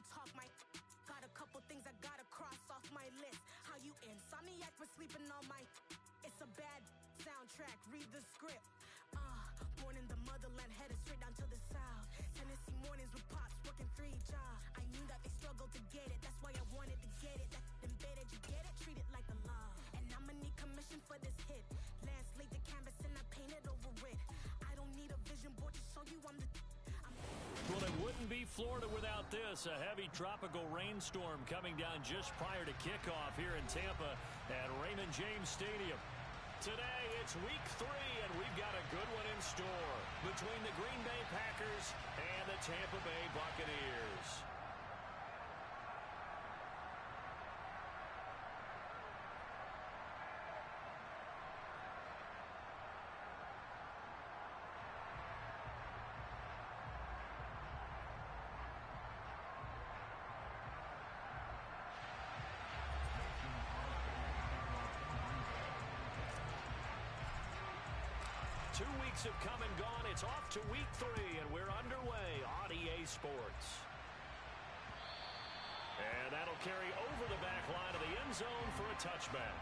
talk my. Got a couple things I gotta cross off my list. How you insomniac for sleeping on my. It's a bad soundtrack, read the script. Born in the motherland, headed straight down to the south. Tennessee mornings with pops, working 3 jobs. I knew that they struggled to get it, that's why I wanted to get it. That embedded, you get it, treat it like a law. And I'ma need commission for this hit. Lance laid the canvas and I painted over it. I don't need a vision board to show you I'm the. Well, it wouldn't be Florida without this. A heavy tropical rainstorm coming down just prior to kickoff here in Tampa at Raymond James Stadium. Today, it's week 3, and we've got a good one in store between the Green Bay Packers and the Tampa Bay Buccaneers. 2 weeks have come and gone. It's off to week 3, and we're underway on EA Sports. And that'll carry over the back line of the end zone for a touchback.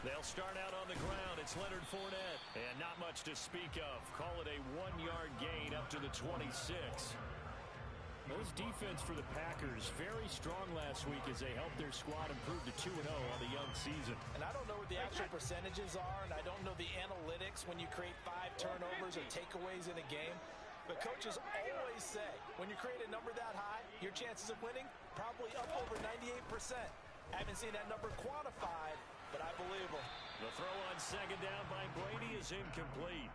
They'll start out on the ground. It's Leonard Fournette. And not much to speak of. Call it a 1-yard gain up to the 26. Those defense for the Packers, very strong last week as they helped their squad improve to 2-0 on the young season. And I don't know what the actual percentages are, and I don't know the analytics when you create 5 turnovers or takeaways in a game. But coaches always say, when you create a number that high, your chances of winning probably up over 98%. I haven't seen that number quantified, but I believe them. The throw on second down by Brady is incomplete.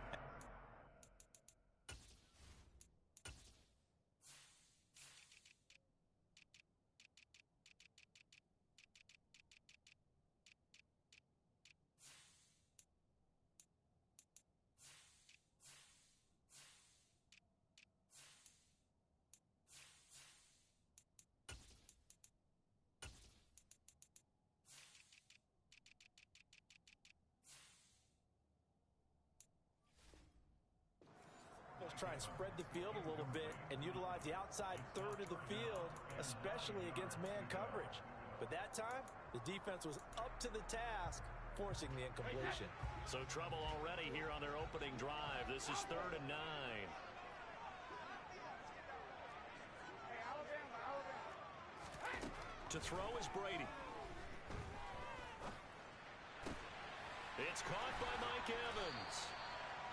Let's try and spread the field a little bit and utilize the outside third of the field, especially against man coverage. But that time, the defense was up to the task, forcing the incompletion. So trouble already here on their opening drive. This is 3rd and 9. To throw is Brady. It's caught by Mike Evans.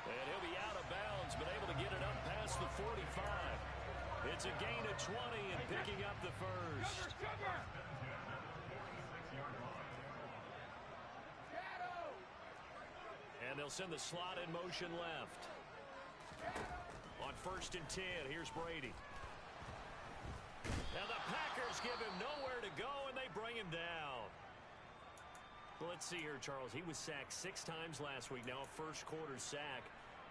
And he'll be out of bounds, but able to get it up past the 45. It's a gain of 20 and picking up the first. And they'll send the slot in motion left. On 1st and 10, here's Brady. Now the Packers give him nowhere to go, and they bring him down. Well, let's see here, Charles. He was sacked 6 times last week. Now a first-quarter sack.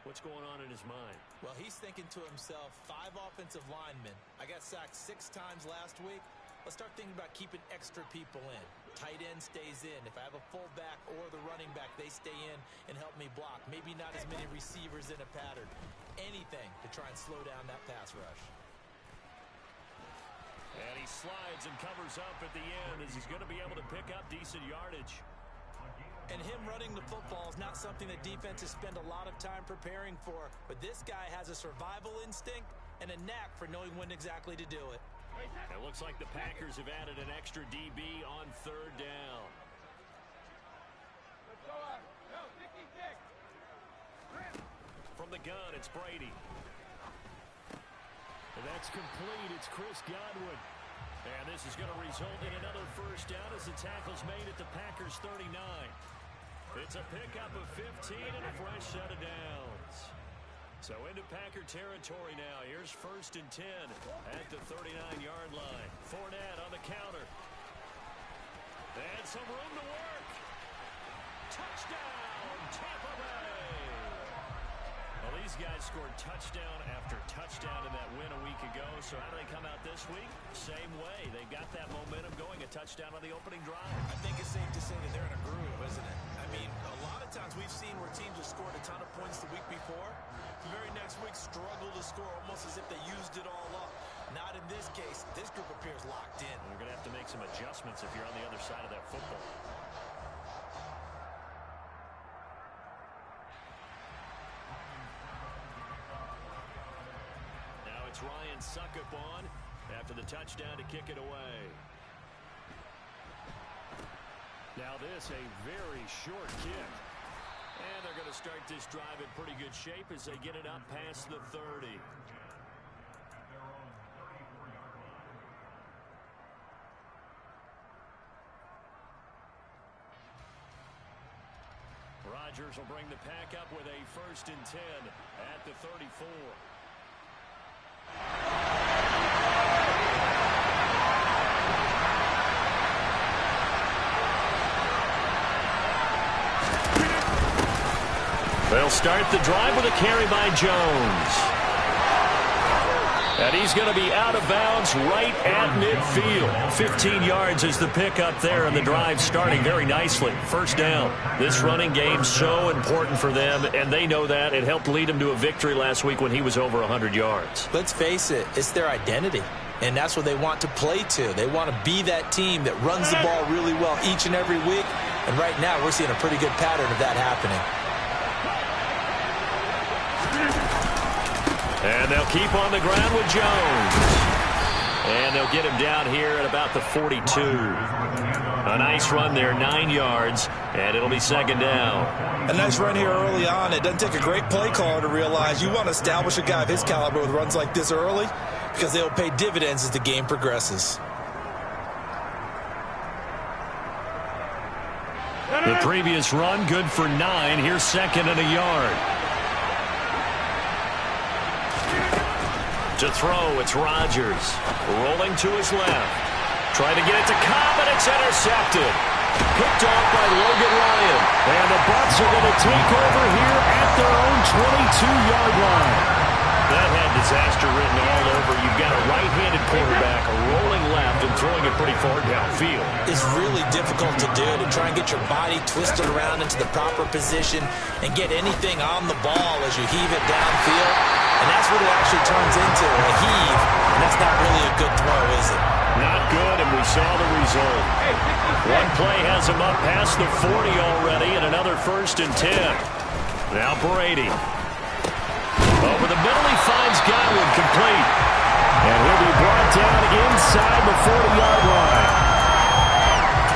What's going on in his mind? Well, he's thinking to himself, 5 offensive linemen. I got sacked 6 times last week. Let's start thinking about keeping extra people in. Tight end stays in. If I have a fullback or the running back, they stay in and help me block. Maybe not as many receivers in a pattern. Anything to try and slow down that pass rush. And he slides and covers up at the end as he's going to be able to pick up decent yardage. And him running the football is not something that defenses spend a lot of time preparing for. But this guy has a survival instinct and a knack for knowing when exactly to do it. It looks like the Packers have added an extra DB on 3rd down. From the gun, it's Brady. That's complete. It's Chris Godwin. And this is going to result in another first down as the tackle's made at the Packers' 39. It's a pickup of 15 and a fresh set of downs. So into Packer territory now. Here's 1st and 10 at the 39-yard line. Fournette on the counter. And some room to work. Touchdown, Tampa Bay. Well, these guys scored touchdown after touchdown in that win a week ago. So how do they come out this week? Same way. They've got that momentum going. A touchdown on the opening drive. I think it's safe to say that they're in a groove, isn't it? I mean, a lot of times we've seen where teams have scored a ton of points the week before. The very next week struggle to score almost as if they used it all up. Not in this case. This group appears locked in. You're going to have to make some adjustments if you're on the other side of that football. It's Ryan Suckup on after the touchdown to kick it away. Now this, a very short kick. And they're going to start this drive in pretty good shape as they get it up past the 30. Rodgers will bring the pack up with a 1st and 10 at the 34. They'll start the drive with a carry by Jones. And he's going to be out of bounds right at midfield. 15 yards is the pickup there, and the drive starting very nicely. 1st down. This running game so important for them, and they know that. It helped lead them to a victory last week when he was over 100 yards. Let's face it, it's their identity, and that's what they want to play to. They want to be that team that runs the ball really well each and every week, and right now we're seeing a pretty good pattern of that happening. And they'll keep on the ground with Jones. And they'll get him down here at about the 42. A nice run there, 9 yards, and it'll be 2nd down. A nice run here early on. It doesn't take a great play caller to realize you want to establish a guy of his caliber with runs like this early because they'll pay dividends as the game progresses. The previous run, good for 9. Here's 2nd and a yard. To throw, it's Rodgers. Rolling to his left. Trying to get it to Cobb, and it's intercepted. Picked off by Logan Ryan. And the Bucs are going to take over here at their own 22-yard line. That had disaster written all over. You've got a right-handed quarterback rolling left and throwing it pretty far downfield. It's really difficult to do, to try and get your body twisted around into the proper position and get anything on the ball as you heave it downfield. And that's what it actually turns into, a heave. And that's not really a good throw, is it? Not good, and we saw the result. One play has him up past the 40 already, and another 1st and 10. Now Brady. Over the middle, he finds Godwin complete. And he'll be brought down inside the 40-yard line.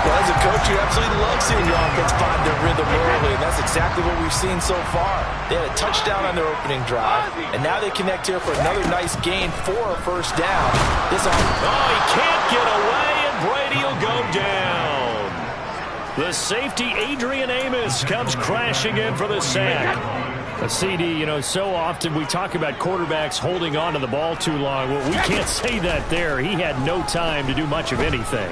Well, as a coach, you absolutely love seeing your offense find their rhythm early, and that's exactly what we've seen so far. They had a touchdown on their opening drive, and now they connect here for another nice gain for a 1st down. He can't get away, and Brady will go down. The safety, Adrian Amos, comes crashing in for the sack. A CD, you know, so often we talk about quarterbacks holding on to the ball too long. Well, we can't say that there. He had no time to do much of anything.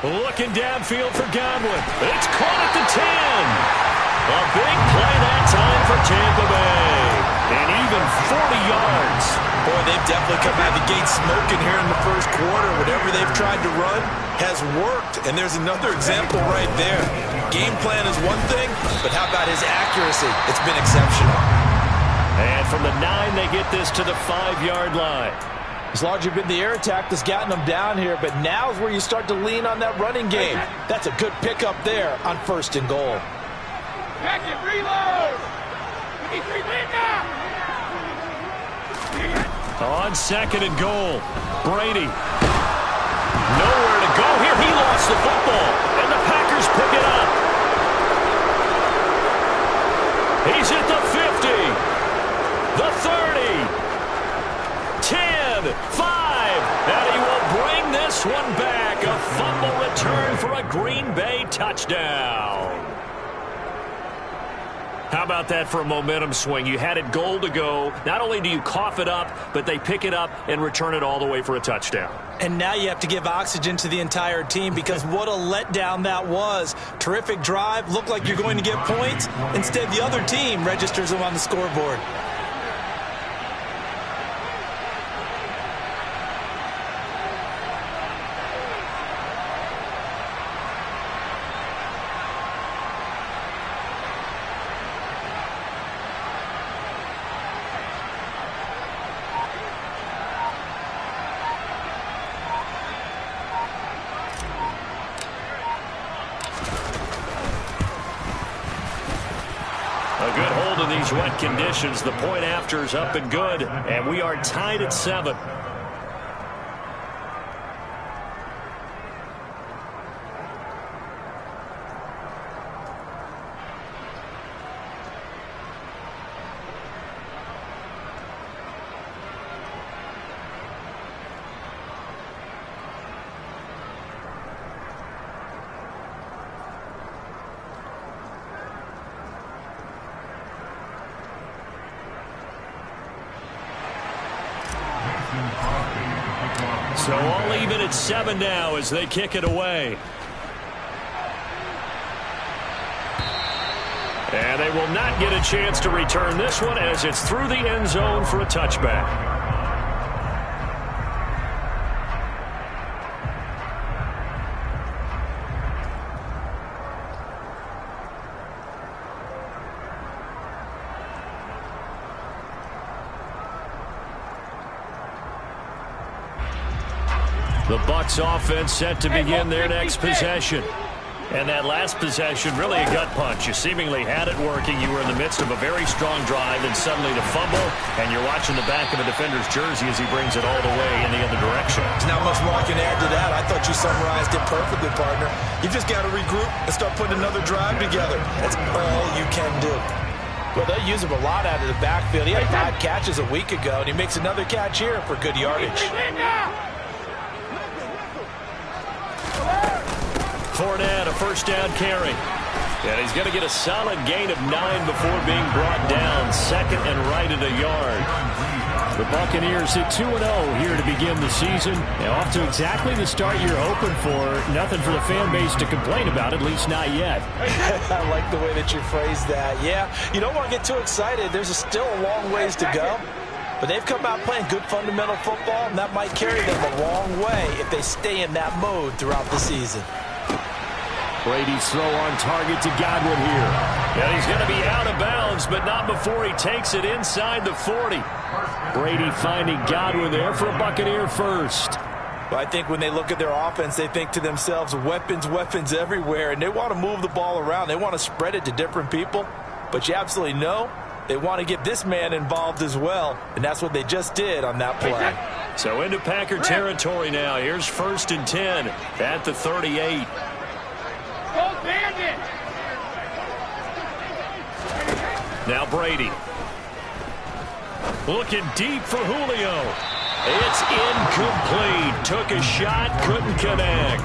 Looking downfield for Godwin. It's caught at the 10. A big play that time for Tampa Bay. And even 40 yards. Boy, they've definitely come out of the gate smoking here in the 1st quarter. Whatever they've tried to run has worked. And there's another example right there. Game plan is one thing, but how about his accuracy? It's been exceptional. And from the 9, they get this to the 5-yard line. It's largely been the air attack that's gotten them down here, but now's where you start to lean on that running game. That's a good pickup there on 1st and goal. Back and reload! On 2nd and goal, Brady. Nowhere to go here. He lost the football, and the Packers pick it up. He's at the 50, the 30, 10. fumble return for a Green Bay touchdown. How about that for a momentum swing? You had it goal to go. Not only do you cough it up, but they pick it up and return it all the way for a touchdown. And now you have to give oxygen to the entire team because what a letdown that was. Terrific drive. Looked like you're going to get points. Instead, the other team registers them on the scoreboard. A good hold in these wet conditions. The point after is up and good, and we are tied at 7. So all even at 7 now as they kick it away. And they will not get a chance to return this one as it's through the end zone for a touchback. The Bucs offense set to begin their next possession. And that last possession, really a gut punch. You seemingly had it working. You were in the midst of a very strong drive, and suddenly the fumble, and you're watching the back of a defender's jersey as he brings it all the way in the other direction. There's not much more I can add to that. I thought you summarized it perfectly, partner. You just got to regroup and start putting another drive together. That's all you can do. Well, they use him a lot out of the backfield. He had 5 catches a week ago, and he makes another catch here for good yardage. Fournette, a first down carry. And he's going to get a solid gain of 9 before being brought down. Second and right at a yard. The Buccaneers hit 2-0 here to begin the season. And off to exactly the start you're hoping for. Nothing for the fan base to complain about, at least not yet. I like the way that you phrased that. Yeah, you don't want to get too excited. There's still a long ways to go. But they've come out playing good fundamental football, and that might carry them a long way if they stay in that mode throughout the season. Brady's throw on target to Godwin here. And he's going to be out of bounds, but not before he takes it inside the 40. Brady finding Godwin there for a Buccaneer first. Well, I think when they look at their offense, they think to themselves, weapons, weapons everywhere, and they want to move the ball around. They want to spread it to different people, but you absolutely know they want to get this man involved as well, and that's what they just did on that play. So into Packer territory now. Here's 1st and 10 at the 38. Now Brady. Looking deep for Julio. It's incomplete. Took a shot, couldn't connect.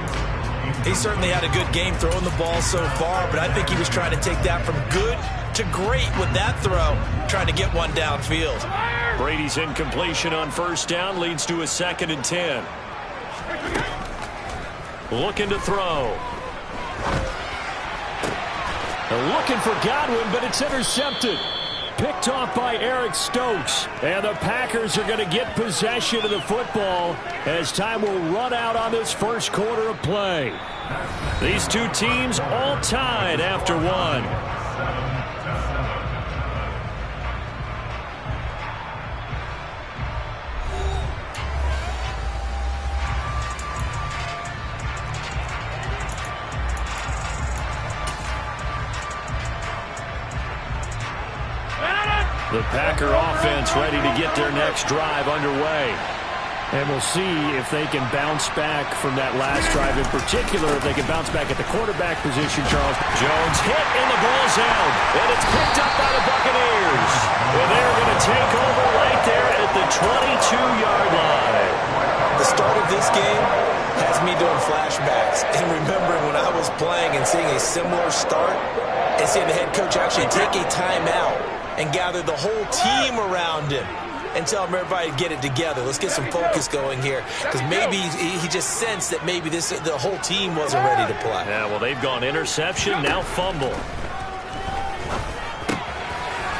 He certainly had a good game throwing the ball so far, but I think he was trying to take that from good to great with that throw, trying to get one downfield. Brady's incompletion on 1st down leads to a 2nd and 10. Looking to throw. They're looking for Godwin, but it's intercepted. Picked off by Eric Stokes. And the Packers are going to get possession of the football as time will run out on this first quarter of play. These two teams all tied after one. The Packer offense ready to get their next drive underway. And we'll see if they can bounce back from that last drive. In particular, if they can bounce back at the quarterback position, Charles. Jones hit, and the ball's out. And it's picked up by the Buccaneers. And they're going to take over right there at the 22-yard line. The start of this game Has me doing flashbacks and remembering when I was playing and seeing a similar start and seeing the head coach actually take a timeout and gather the whole team around him and tell him everybody to get it together. Let's get some focus going here, because maybe he just sensed that maybe the whole team wasn't ready to play. Yeah, well, they've gone interception, now fumble.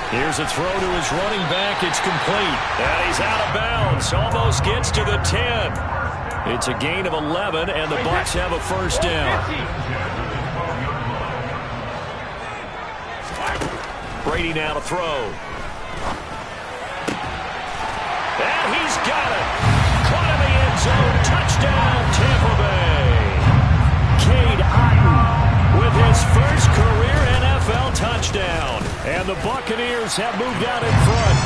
Here's a throw to his running back. It's complete. And he's out of bounds. Almost gets to the 10. It's a gain of 11, and the Bucs have a first down. Brady now to throw. And he's got it. Caught in the end zone. Touchdown, Tampa Bay. Cade Otton with his first career NFL touchdown. And the Buccaneers have moved out in front.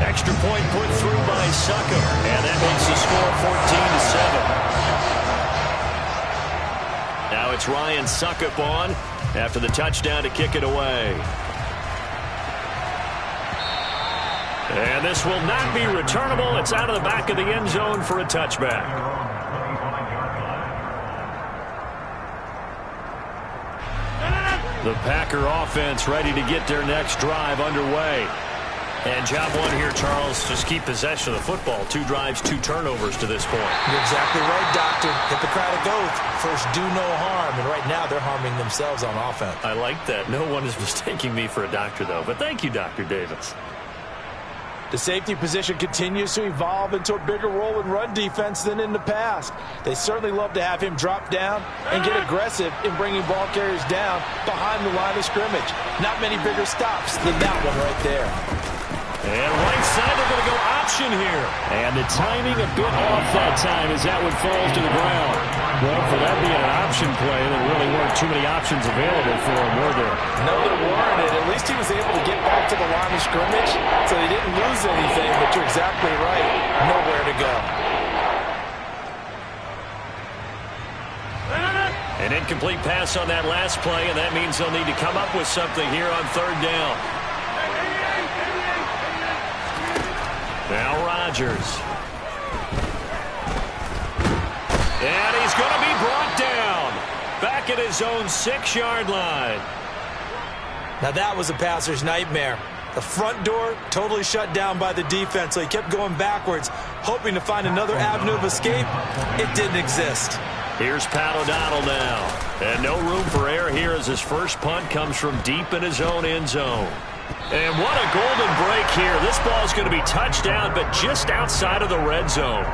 Extra point put through by Succop. And that makes the score 14-7. Now it's Ryan Succop on after the touchdown to kick it away. And this will not be returnable. It's out of the back of the end zone for a touchback. The Packer offense ready to get their next drive underway. And job one here, Charles, just keep possession of the football. 2 drives, 2 turnovers to this point. You're exactly right, Doctor. Hippocratic oath. First, do no harm. And right now, they're harming themselves on offense. I like that. No one is mistaking me for a doctor, though. But thank you, Dr. Davis. The safety position continues to evolve into a bigger role in run defense than in the past. They certainly love to have him drop down and get aggressive in bringing ball carriers down behind the line of scrimmage. Not many bigger stops than that one right there. And right side, they're going to go option here. And the timing a bit off that time as that one falls to the ground. Well, for that being an option play, there really weren't too many options available for him, were there? No, there weren't. And at least he was able to get back to the line of scrimmage, so he didn't lose anything. But you're exactly right. Nowhere to go. An incomplete pass on that last play, and that means they'll need to come up with something here on 3rd down. Now Rodgers. And he's going to be brought down. Back at his own 6-yard line. Now that was a passer's nightmare. The front door totally shut down by the defense, so he kept going backwards, hoping to find another avenue of escape. It didn't exist. Here's Pat O'Donnell now. And no room for error here as his first punt comes from deep in his own end zone. And what a golden break here. This ball is going to be touchdown, but just outside of the red zone.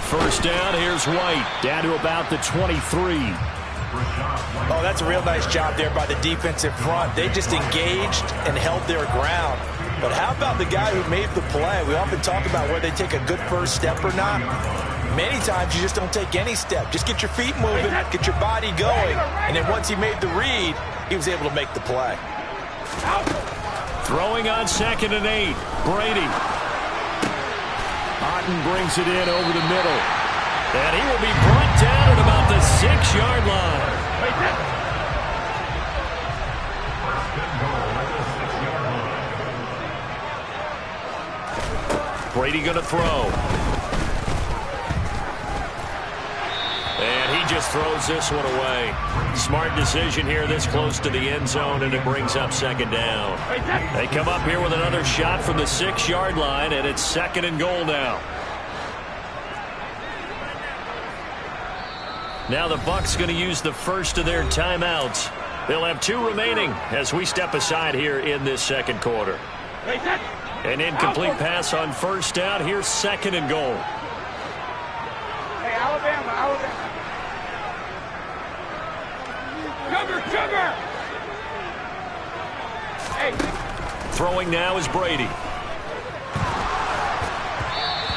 First down, here's White, down to about the 23. Oh, that's a real nice job there by the defensive front. They just engaged and held their ground. But how about the guy who made the play? We often talk about whether they take a good first step or not. Many times you just don't take any step. Just get your feet moving, get your body going. And then once he made the read, he was able to make the play. Throwing on 2nd and 8, Brady. Otton brings it in over the middle. And he will be brought down at about the 6-yard line. Brady going to throw. And he just throws this one away. Smart decision here this close to the end zone, and it brings up 2nd down. They come up here with another shot from the 6-yard line, and it's 2nd and goal now. Now the Bucs going to use the first of their timeouts. They'll have 2 remaining as we step aside here in this 2nd quarter. An incomplete pass on 1st down. Here's 2nd and goal. Hey, Alabama. Cover. Hey. Throwing now is Brady.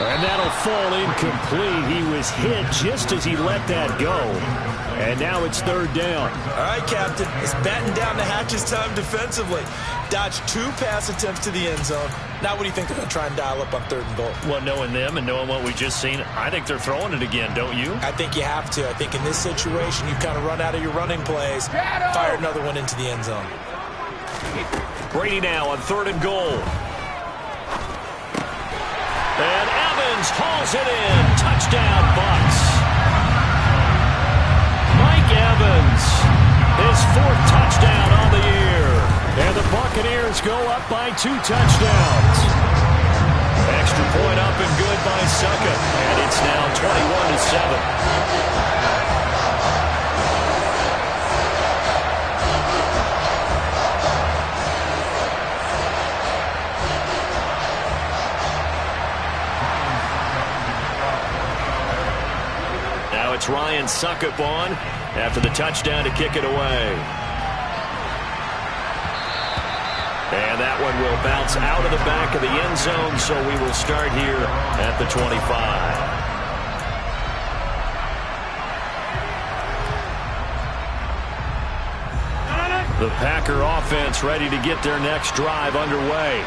And that'll fall incomplete. He was hit just as he let that go. And now it's third down. All right, Captain. It's batten down the hatches time defensively. Dodged 2 pass attempts to the end zone. Now what do you think they're going to try and dial up on 3rd and goal? Well, knowing them and knowing what we just seen, I think they're throwing it again, don't you? I think you have to. I think in this situation, you've kind of run out of your running plays. Fire another one into the end zone. Brady now on 3rd and goal. And Evans hauls it in. Touchdown, Bucs. Mike Evans, his 4th touchdown on the year. And the Buccaneers go up by 2 touchdowns. Extra point up and good by Succa. And it's now 21-7. It's Ryan Suckup on after the touchdown to kick it away. And that one will bounce out of the back of the end zone, so we will start here at the 25. The Packer offense ready to get their next drive underway.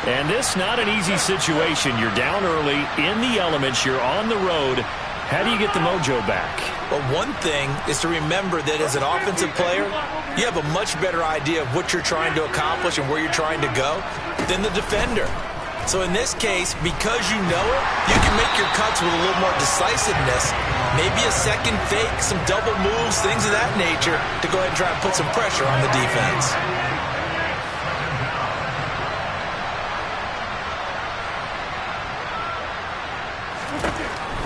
And this not an easy situation. You're down early, in the elements, you're on the road. How do you get the mojo back? Well, one thing is to remember that as an offensive player, you have a much better idea of what you're trying to accomplish and where you're trying to go than the defender. So in this case, because you know it, you can make your cuts with a little more decisiveness, maybe a second fake, some double moves, things of that nature, to go ahead and try and put some pressure on the defense.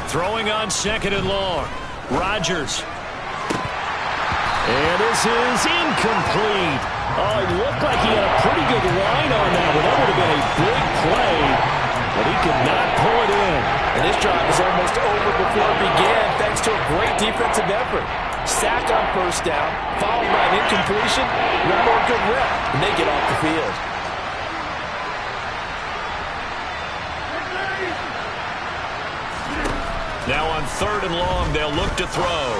Throwing on 2nd and long. Rodgers. And this is incomplete. Oh, it looked like he had a pretty good line on that one. That would have been a big play, but he could not pull it in. And this drive was almost over before it began, thanks to a great defensive effort. Sack on 1st down, followed by an incompletion, one more good rep, and they get off the field. Now on 3rd and long, they'll look to throw.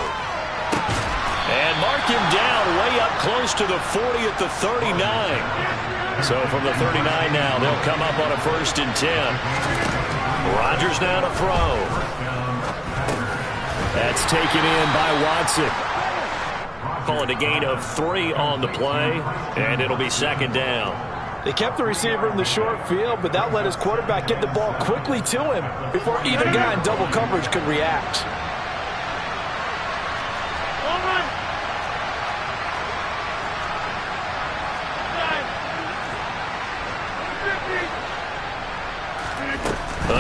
And mark him down way up close to the 40 at the 39. So from the 39 now, they'll come up on a 1st and 10. Rodgers now to throw. That's taken in by Watson. Call it a gain of 3 on the play, and it'll be 2nd down. They kept the receiver in the short field, but that let his quarterback get the ball quickly to him before either guy in double coverage could react.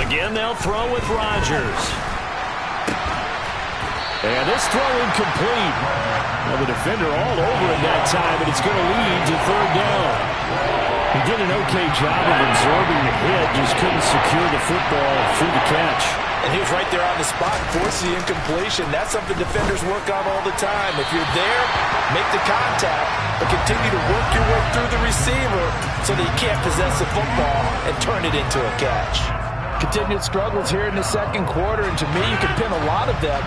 Again, they'll throw with Rodgers. And this throw incomplete. Well, the defender all over him that time, and it's going to lead to 3rd down. He did an okay job of absorbing the hit, just couldn't secure the football through the catch. And he was right there on the spot, forcing the incompletion. That's something defenders work on all the time. If you're there, make the contact, but continue to work your way through the receiver so that you can't possess the football and turn it into a catch. Continued struggles here in the 2nd quarter, and to me, you can pin a lot of them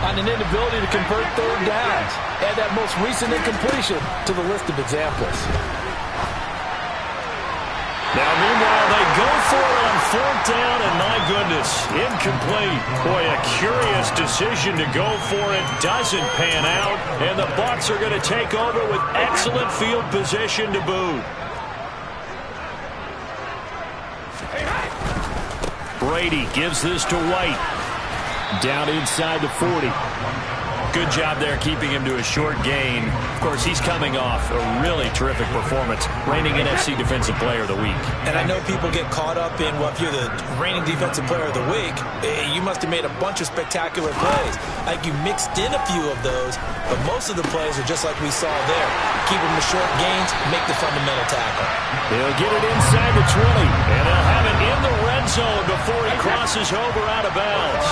on an inability to convert 3rd downs. Add that most recent incompletion to the list of examples. Now, meanwhile, they go for it on 4th down, and my goodness, incomplete. Boy, a curious decision to go for it. Doesn't pan out, and the Bucs are going to take over with excellent field position to boot. Brady gives this to White. Down inside the 40. Good job there keeping him to a short gain. Of course, he's coming off a really terrific performance, reigning NFC Defensive Player of the Week. And I know people get caught up in, well, if you're the reigning Defensive Player of the Week, you must have made a bunch of spectacular plays. Like you mixed in a few of those, but most of the plays are just like we saw there. Keep them to short gains, make the fundamental tackle. He'll get it inside the 20, and they'll have it in the red zone before he crosses over out of bounds.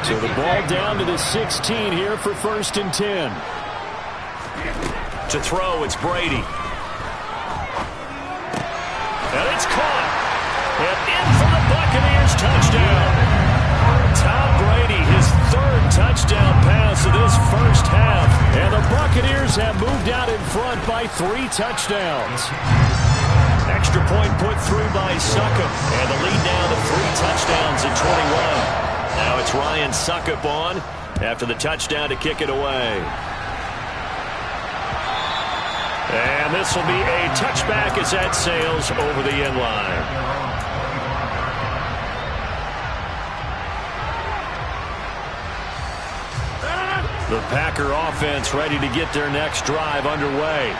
So the ball down to the 16 here for 1st and 10. To throw, it's Brady. And it's caught. And in for the Buccaneers Rodgers, touchdown. Tom Brady, his third touchdown pass of this first half. And the Buccaneers have moved out in front by 3 touchdowns. Extra point put through by Succop. And the lead down to 3 touchdowns at 21. Now it's Ryan Succop on after the touchdown to kick it away. And this will be a touchback as that sails over the end line. The Packer offense ready to get their next drive underway.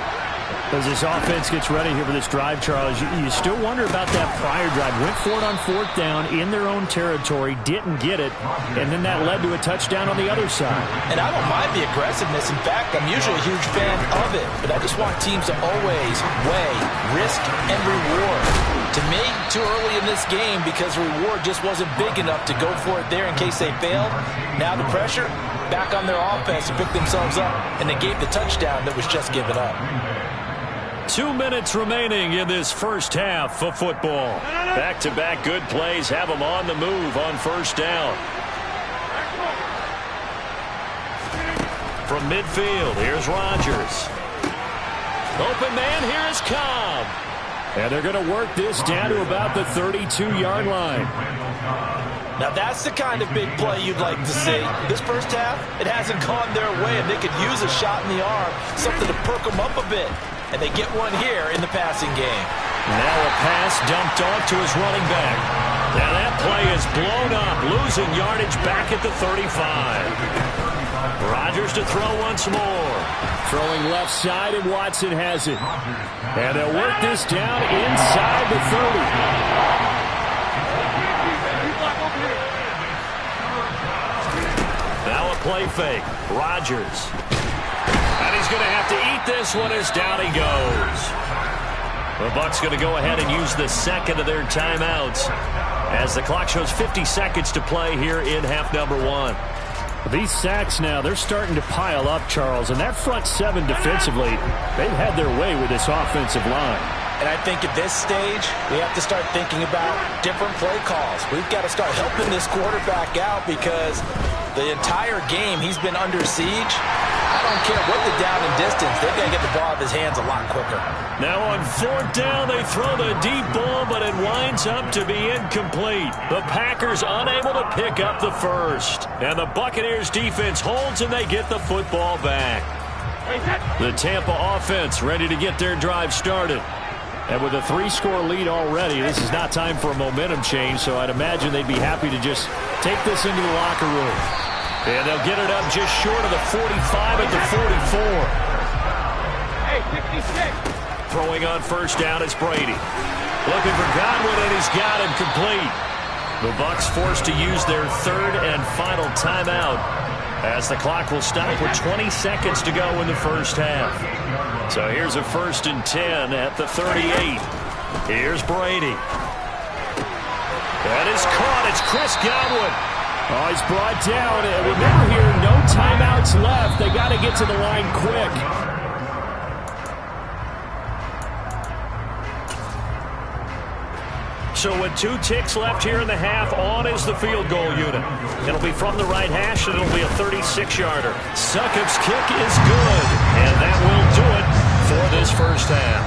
As this offense gets ready here for this drive, Charles, you still wonder about that prior drive. Went for it on 4th down in their own territory, didn't get it, and then that led to a touchdown on the other side. And I don't mind the aggressiveness. In fact, I'm usually a huge fan of it, but I just want teams to always weigh risk and reward. To me, too early in this game because the reward just wasn't big enough to go for it there in case they failed. Now the pressure back on their offense to pick themselves up, and they gave the touchdown that was just given up. 2 minutes remaining in this first half of football. Back-to-back good plays have them on the move on 1st down. From midfield, here's Rodgers. Open man, here is Cobb. And they're going to work this down to about the 32-yard line. Now that's the kind of big play you'd like to see. This first half, it hasn't gone their way, and they could use a shot in the arm, something to perk them up a bit. And they get one here in the passing game. Now a pass dumped off to his running back. Now that play is blown up, losing yardage back at the 35. Rodgers to throw once more. Throwing left side, and Watson has it. And they'll work this down inside the 30. Now a play fake. Rodgers. And he's going to have to eat this one as down he goes. The Bucs going to go ahead and use the second of their timeouts as the clock shows 50 seconds to play here in half number 1. These sacks now, they're starting to pile up, Charles. And that front 7 defensively, they've had their way with this offensive line. And I think at this stage, we have to start thinking about different play calls. We've got to start helping this quarterback out because the entire game he's been under siege. I don't care what the down and distance. They've got to get the ball out of his hands a lot quicker. Now on 4th down, they throw the deep ball, but it winds up to be incomplete. The Packers unable to pick up the first. And the Buccaneers defense holds, and they get the football back. The Tampa offense ready to get their drive started. And with a 3-score lead already, this is not time for a momentum change, so I'd imagine they'd be happy to just take this into the locker room. And they'll get it up just short of the 45 at the 44. Hey, 56. Throwing on 1st down is Brady. Looking for Godwin, and he's got him complete. The Bucs forced to use their 3rd and final timeout as the clock will stop with 20 seconds to go in the first half. So here's a 1st and 10 at the 38. Here's Brady. That is caught. It's Chris Godwin. Oh, he's brought down. And remember here, no timeouts left. They got to get to the line quick. So with 2 ticks left here in the half, on is the field goal unit. It'll be from the right hash, and it'll be a 36-yarder. Succop's kick is good, and that will do it for this first half.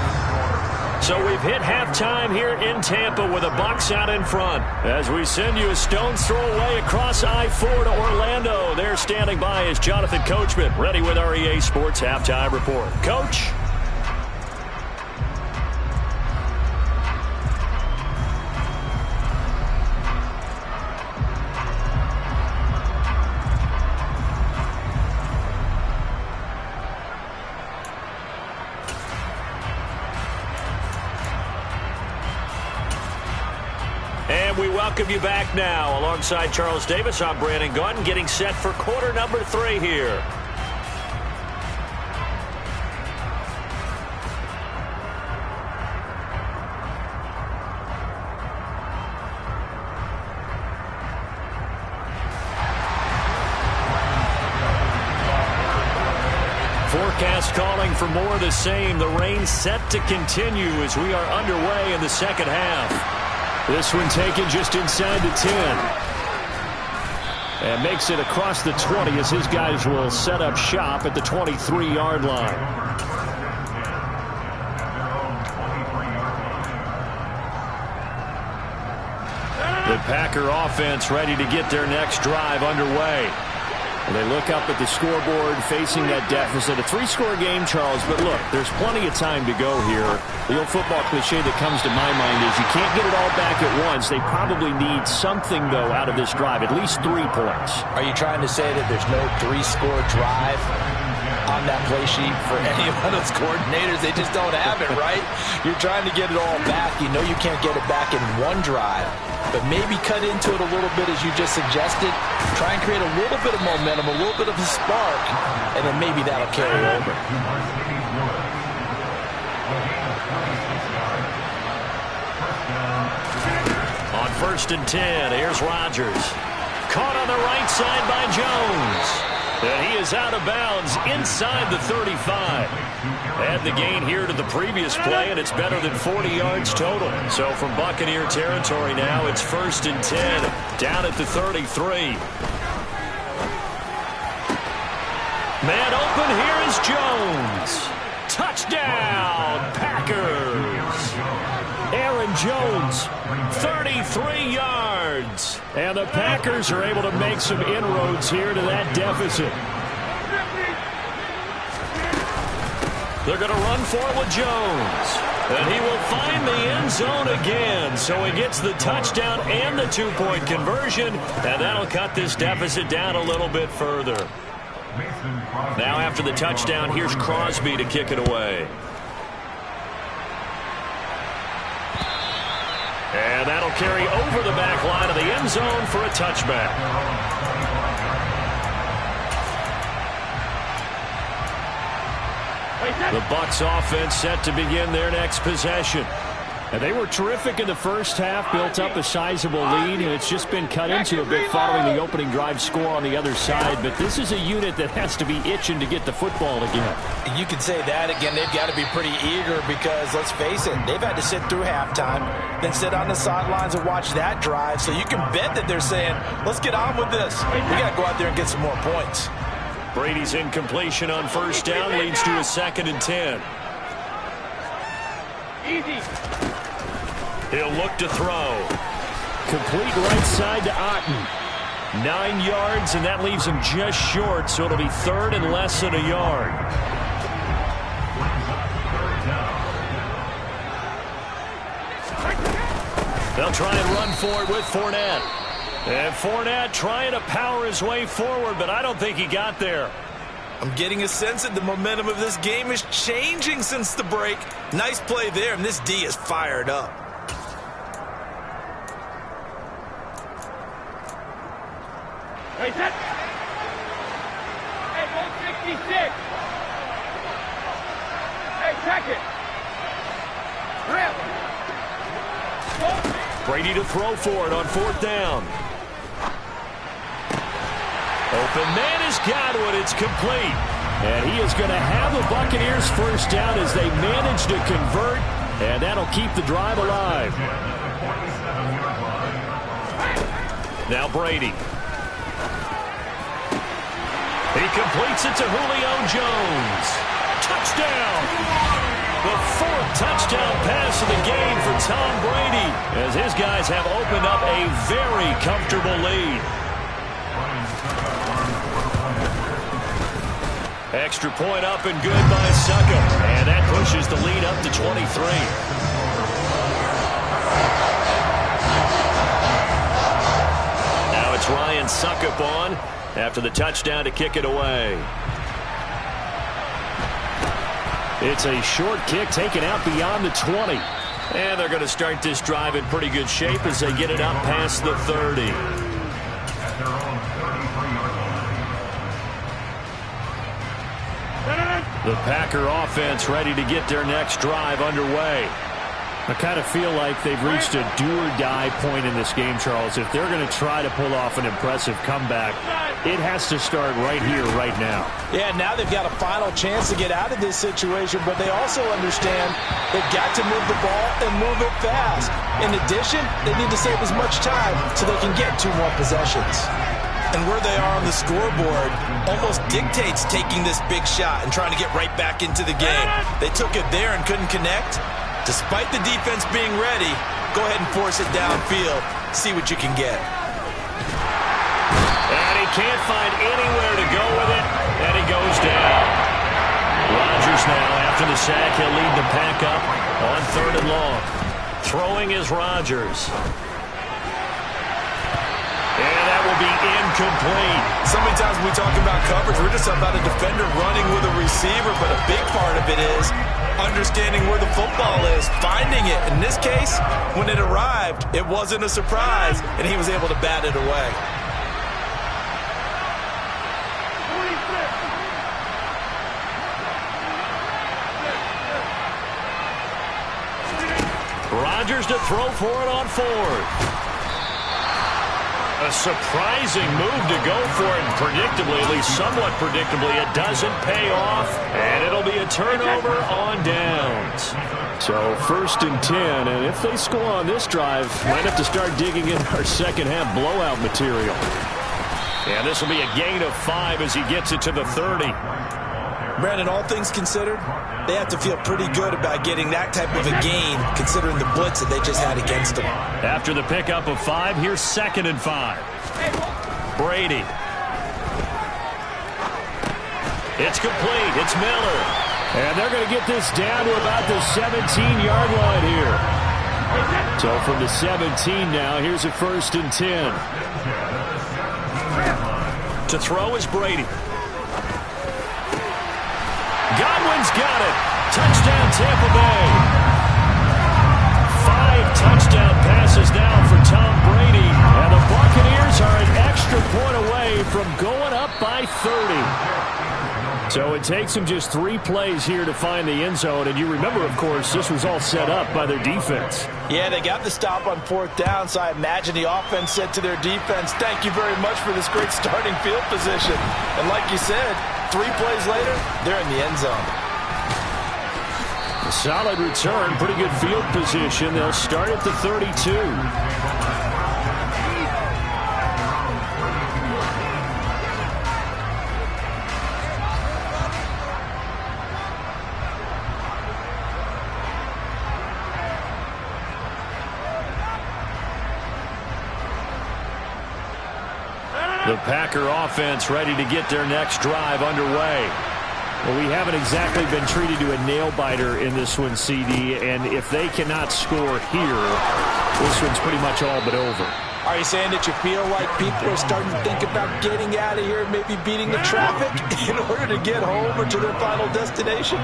So we've hit halftime here in Tampa with the Bucs out in front. As we send you a stone's throw away across I-4 to Orlando. There standing by is Jonathan Coachman, ready with our EA Sports Halftime Report. Coach? And we welcome you back now. Alongside Charles Davis, I'm Brandon Gaudin, getting set for quarter number 3 here. Forecast calling for more of the same. The rain set to continue as we are underway in the second half. This one taken just inside the 10. And makes it across the 20 as his guys will set up shop at the 23-yard line. The Packer offense ready to get their next drive underway. And they look up at the scoreboard facing that deficit. A 3-score game, Charles, but look, there's plenty of time to go here. The old football cliche that comes to my mind is you can't get it all back at once. They probably need something, though, out of this drive, at least 3 points. Are you trying to say that there's no 3-score drive on that play sheet for any of those coordinators? They just don't have it, right? You're trying to get it all back. You know you can't get it back in one drive, but maybe cut into it a little bit as you just suggested. Try and create a little bit of momentum, a little bit of a spark, and then maybe that'll carry over. On 1st and 10, here's Rodgers. Caught on the right side by Jones. And he is out of bounds inside the 35. Add the gain here to the previous play, and it's better than 40 yards total. So from Buccaneer territory now, it's 1st and 10, down at the 33. Man open, here is Jones. Touchdown, Packers. Aaron Jones, 33 yards. And the Packers are able to make some inroads here to that deficit. They're going to run for it with Jones. And he will find the end zone again. So he gets the touchdown and the 2-point conversion. And that'll cut this deficit down a little bit further. Now after the touchdown, here's Crosby to kick it away. And that'll carry over the back line of the end zone for a touchback. The Bucs offense set to begin their next possession. And they were terrific in the first half, built up a sizable lead, and it's just been cut into a bit following the opening drive score on the other side. But this is a unit that has to be itching to get the football again. You can say that again. They've got to be pretty eager because, let's face it, they've had to sit through halftime, then sit on the sidelines and watch that drive. So you can bet that they're saying, let's get on with this. We got to go out there and get some more points. Brady's incompletion on 1st down leads to a 2nd and 10. Easy. He'll look to throw. Complete right side to Otten. 9 yards, and that leaves him just short, so it'll be 3rd and less than a yard. They'll try and run for it with Fournette. And Fournette trying to power his way forward, but I don't think he got there. I'm getting a sense that the momentum of this game is changing since the break. Nice play there, and this D is fired up. Hey, set. Hey, 166. Hey, check it. Rip. Brady to throw for it on 4th down. Open man is Godwin. It's complete. And he is going to have the Buccaneers 1st down as they manage to convert. And that'll keep the drive alive. Now Brady. He completes it to Julio Jones. Touchdown! The 4th touchdown pass of the game for Tom Brady as his guys have opened up a very comfortable lead. Extra point up and good by Succop. And that pushes the lead up to 23. Now it's Ryan Succop on after the touchdown to kick it away. It's a short kick taken out beyond the 20. And they're going to start this drive in pretty good shape as they get it up past the 30. The Packer offense ready to get their next drive underway. I kind of feel like they've reached a do-or-die point in this game, Charles. If they're going to try to pull off an impressive comeback, it has to start right here, right now. Yeah, now they've got a final chance to get out of this situation, but they also understand they've got to move the ball and move it fast. In addition, they need to save as much time so they can get 2 more possessions. And where they are on the scoreboard almost dictates taking this big shot and trying to get right back into the game. They took it there and couldn't connect. Despite the defense being ready, go ahead and force it downfield. See what you can get. And he can't find anywhere to go with it, and he goes down. Rodgers now, after the sack, he'll lead the pack up on 3rd and long. Throwing is Rodgers. And that will be incomplete. So many times when we talk about coverage, we're just about a defender running with a receiver, but a big part of it is understanding where the football is, finding it. In this case, when it arrived, it wasn't a surprise, and he was able to bat it away. Rodgers to throw for it on 4th. A surprising move to go for it, and predictably, at least somewhat predictably, it doesn't pay off, and it'll be a turnover on downs. So 1st and 10, and if they score on this drive, might have to start digging in our second half blowout material. And this will be a gain of 5 as he gets it to the 30. Brandon, all things considered, they have to feel pretty good about getting that type of a gain, considering the blitz that they just had against them. After the pickup of 5, here's 2nd and 5. Brady. It's complete. It's Miller. And they're going to get this down to about the 17-yard line here. So from the 17 now, here's a 1st and 10. To throw is Brady. Godwin's got it. Touchdown, Tampa Bay. 5 touchdown passes now for Tom Brady. And the Buccaneers are an extra point away from going up by 30. So it takes them just 3 plays here to find the end zone. And you remember, of course, this was all set up by their defense. Yeah, they got the stop on 4th down, so I imagine the offense said to their defense, thank you very much for this great starting field position. And like you said, 3 plays later, they're in the end zone. A solid return, pretty good field position. They'll start at the 32. The Packer offense ready to get their next drive underway. Well, we haven't exactly been treated to a nail-biter in this one, CD, and if they cannot score here, this one's pretty much all but over. Are you saying that you feel like people are starting to think about getting out of here, maybe beating the traffic in order to get home or to their final destination?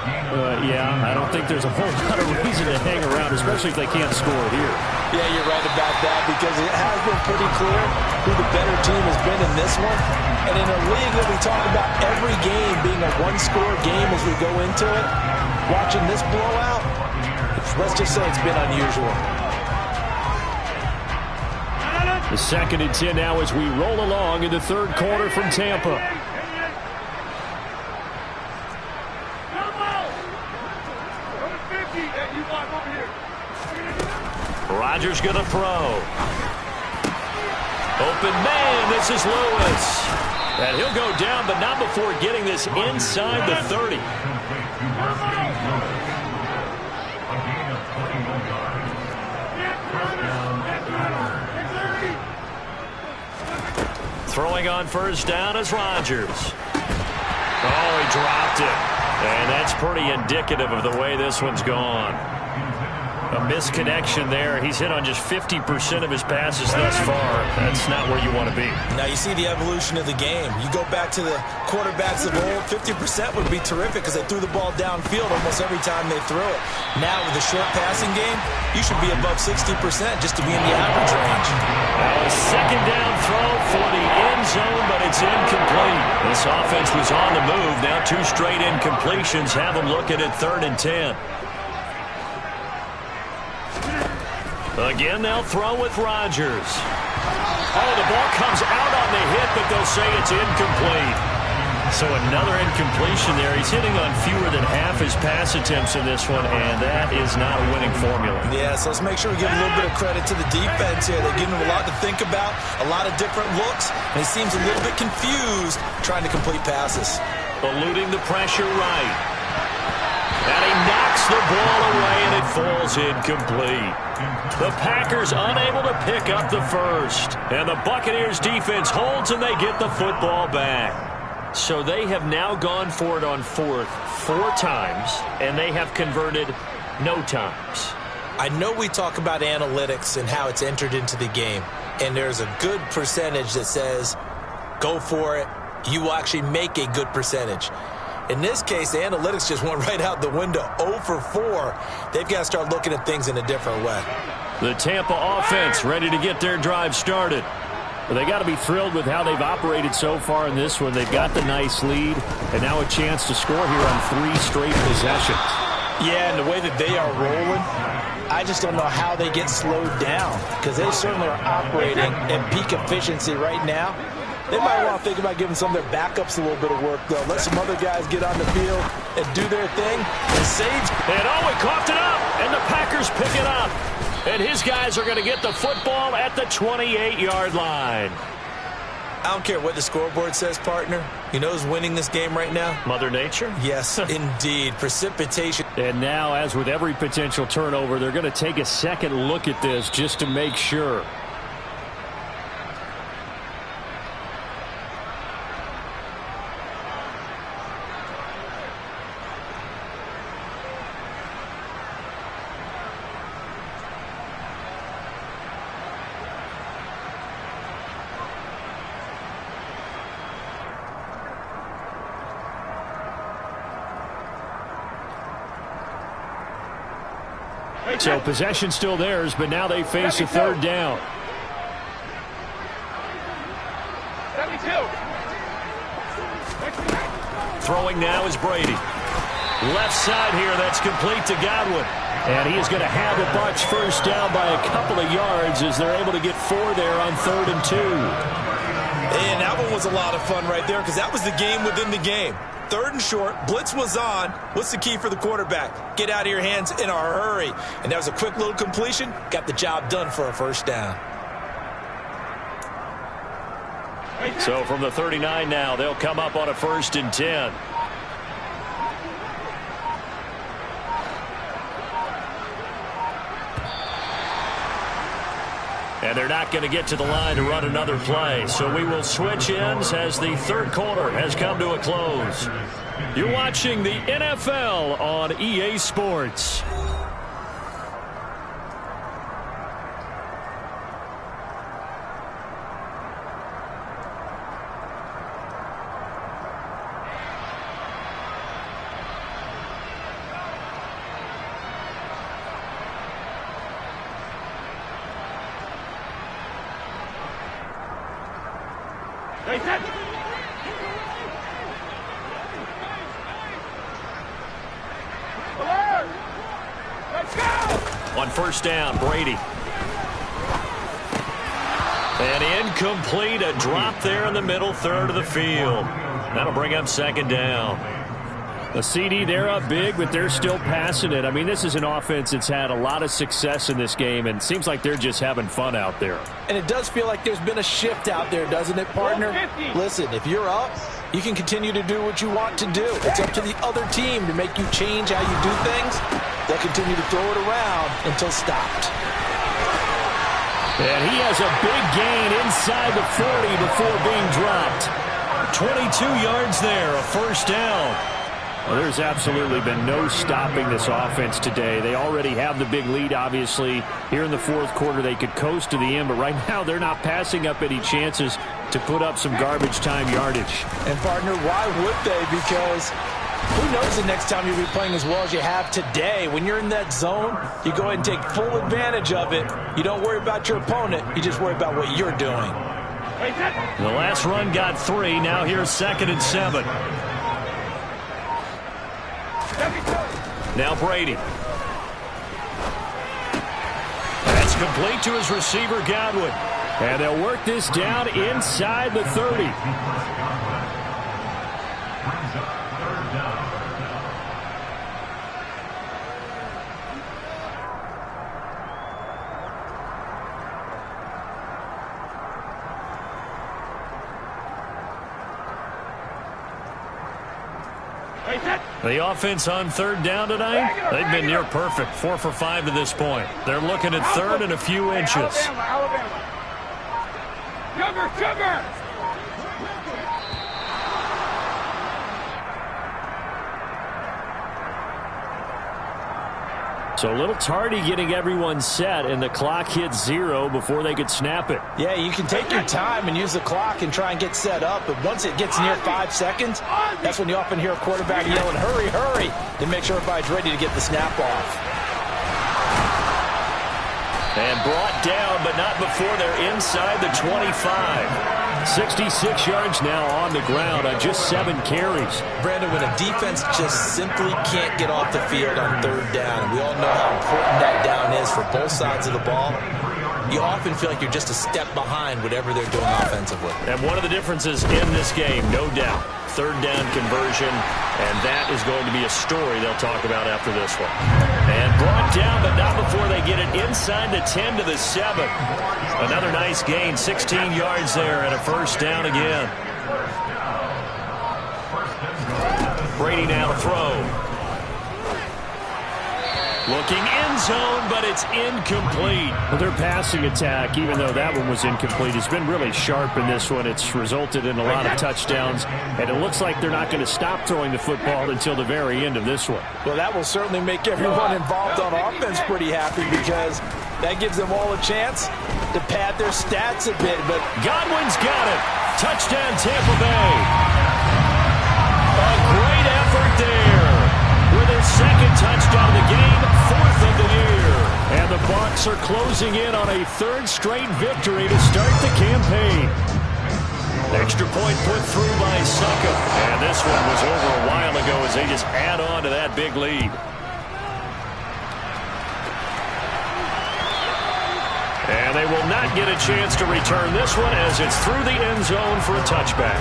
Yeah, I don't think there's a whole lot of reason to hang around, especially if they can't score here. Yeah, you're right about that, because it has been pretty clear who the better team has been in this one. And in a league that we talk about every game being a one-score game as we go into it, watching this blowout, let's just say it's been unusual. The 2nd and 10 now as we roll along in the 3rd quarter from Tampa. Rodgers going to throw. Open man, this is Lewis. And he'll go down, but not before getting this inside the 30. Throwing on 1st down is Rodgers. Oh, he dropped it. And that's pretty indicative of the way this one's gone. A misconnection there. He's hit on just 50% of his passes thus far. That's not where you want to be. Now you see the evolution of the game. You go back to the quarterbacks of old, 50% would be terrific because they threw the ball downfield almost every time they threw it. Now with the short passing game, you should be above 60% just to be in the average range. Now a 2nd down throw for the end zone, but it's incomplete. This offense was on the move. Now 2 straight incompletions have them looking at 3rd and 10. Again, they'll throw with Rodgers. Oh, the ball comes out on the hit, but they'll say it's incomplete. So another incompletion there. He's hitting on fewer than half his pass attempts in this one, and that is not a winning formula. Yeah, so let's make sure we give a little bit of credit to the defense here. They're giving him a lot to think about, a lot of different looks, and he seems a little bit confused trying to complete passes. Eluding the pressure right. And he knocks the ball away, and it falls incomplete. The Packers unable to pick up the first. And the Buccaneers defense holds, and they get the football back. So they have now gone for it on fourth 4 times, and they have converted no times. I know we talk about analytics and how it's entered into the game, and there's a good percentage that says, go for it, you will actually make a good percentage. In this case, the analytics just went right out the window. 0 for 4. They've got to start looking at things in a different way. The Tampa offense ready to get their drive started. Well, they got to be thrilled with how they've operated so far in this one. They've got the nice lead, and now a chance to score here on 3 straight possessions. Yeah, and the way that they are rolling, I just don't know how they get slowed down, because they certainly are operating at peak efficiency right now. They might want to think about giving some of their backups a little bit of work, though. Let some other guys get on the field and do their thing. And Sage. And he coughed it up, and the Packers pick it up. And his guys are going to get the football at the 28-yard line. I don't care what the scoreboard says, partner. You know who's winning this game right now? Mother Nature? Yes, indeed. Precipitation. And now, as with every potential turnover, they're going to take a second look at this just to make sure. So possession still theirs, but now they face a 3rd down. 72. Throwing now is Brady. Left side here, that's complete to Godwin. And he is going to have the Bucs first down by a couple of yards as they're able to get 4 there on 3rd and 2. And that one was a lot of fun right there, because that was the game within the game. 3rd and short, blitz was on. What's the key for the quarterback? Get out of your hands in a hurry. And that was a quick little completion. Got the job done for a first down. So from the 39 now, they'll come up on a 1st and 10. And they're not going to get to the line to run another play. So we will switch ends as the 3rd quarter has come to a close. You're watching the NFL on EA Sports. On 1st down, Brady. And incomplete, a drop there in the middle 3rd of the field. That'll bring up 2nd down. A CD, they're up big, but they're still passing it. I mean, this is an offense that's had a lot of success in this game, and it seems like they're just having fun out there. And it does feel like there's been a shift out there, doesn't it, partner? Listen, if you're up, you can continue to do what you want to do. It's up to the other team to make you change how you do things. They'll continue to throw it around until stopped. And he has a big gain inside the 40 before being dropped. 22 yards there, a 1st down. Well, there's absolutely been no stopping this offense today. They already have the big lead, obviously. Here in the 4th quarter, they could coast to the end, but right now they're not passing up any chances to put up some garbage time yardage. And, partner, why would they? Because who knows the next time you'll be playing as well as you have today. When you're in that zone, you go ahead and take full advantage of it. You don't worry about your opponent. You just worry about what you're doing. The last run got 3. Now here's 2nd and 7. Now Brady. That's complete to his receiver, Godwin. And they'll work this down inside the 30. The offense on third down tonight, they've been near perfect. 4 for 5 to this point. They're looking at third and a few inches. Sugar! So a little tardy getting everyone set, and the clock hits 0 before they could snap it. Yeah, you can take your time and use the clock and try and get set up, but once it gets near 5 seconds, that's when you often hear a quarterback yelling, hurry, hurry, to make sure everybody's ready to get the snap off. And brought down, but not before they're inside the 25. 66 yards now on the ground on just 7 carries. Brandon, when a defense just simply can't get off the field on third down, and we all know how important that down is for both sides of the ball, you often feel like you're just a step behind whatever they're doing offensively. And one of the differences in this game, no doubt, third down conversion, and that is going to be a story they'll talk about after this one. And brought down, but not before they get it inside the 10 to the 7. Another nice gain, 16 yards there, and a first down again. Brady now to throw. Looking end zone, but it's incomplete. Well, their passing attack, even though that one was incomplete, has been really sharp in this one. It's resulted in a lot of touchdowns, and it looks like they're not going to stop throwing the football until the very end of this one. Well, that will certainly make everyone involved on offense pretty happy, because that gives them all a chance to pad their stats a bit. But Godwin's got it. Touchdown, Tampa Bay. A great effort there. With his second touchdown of the game, 4th of the year. And the Bucs are closing in on a 3rd straight victory to start the campaign. Extra point put through by Suckup. And this one was over a while ago as they just add on to that big lead. And they will not get a chance to return this one as it's through the end zone for a touchback.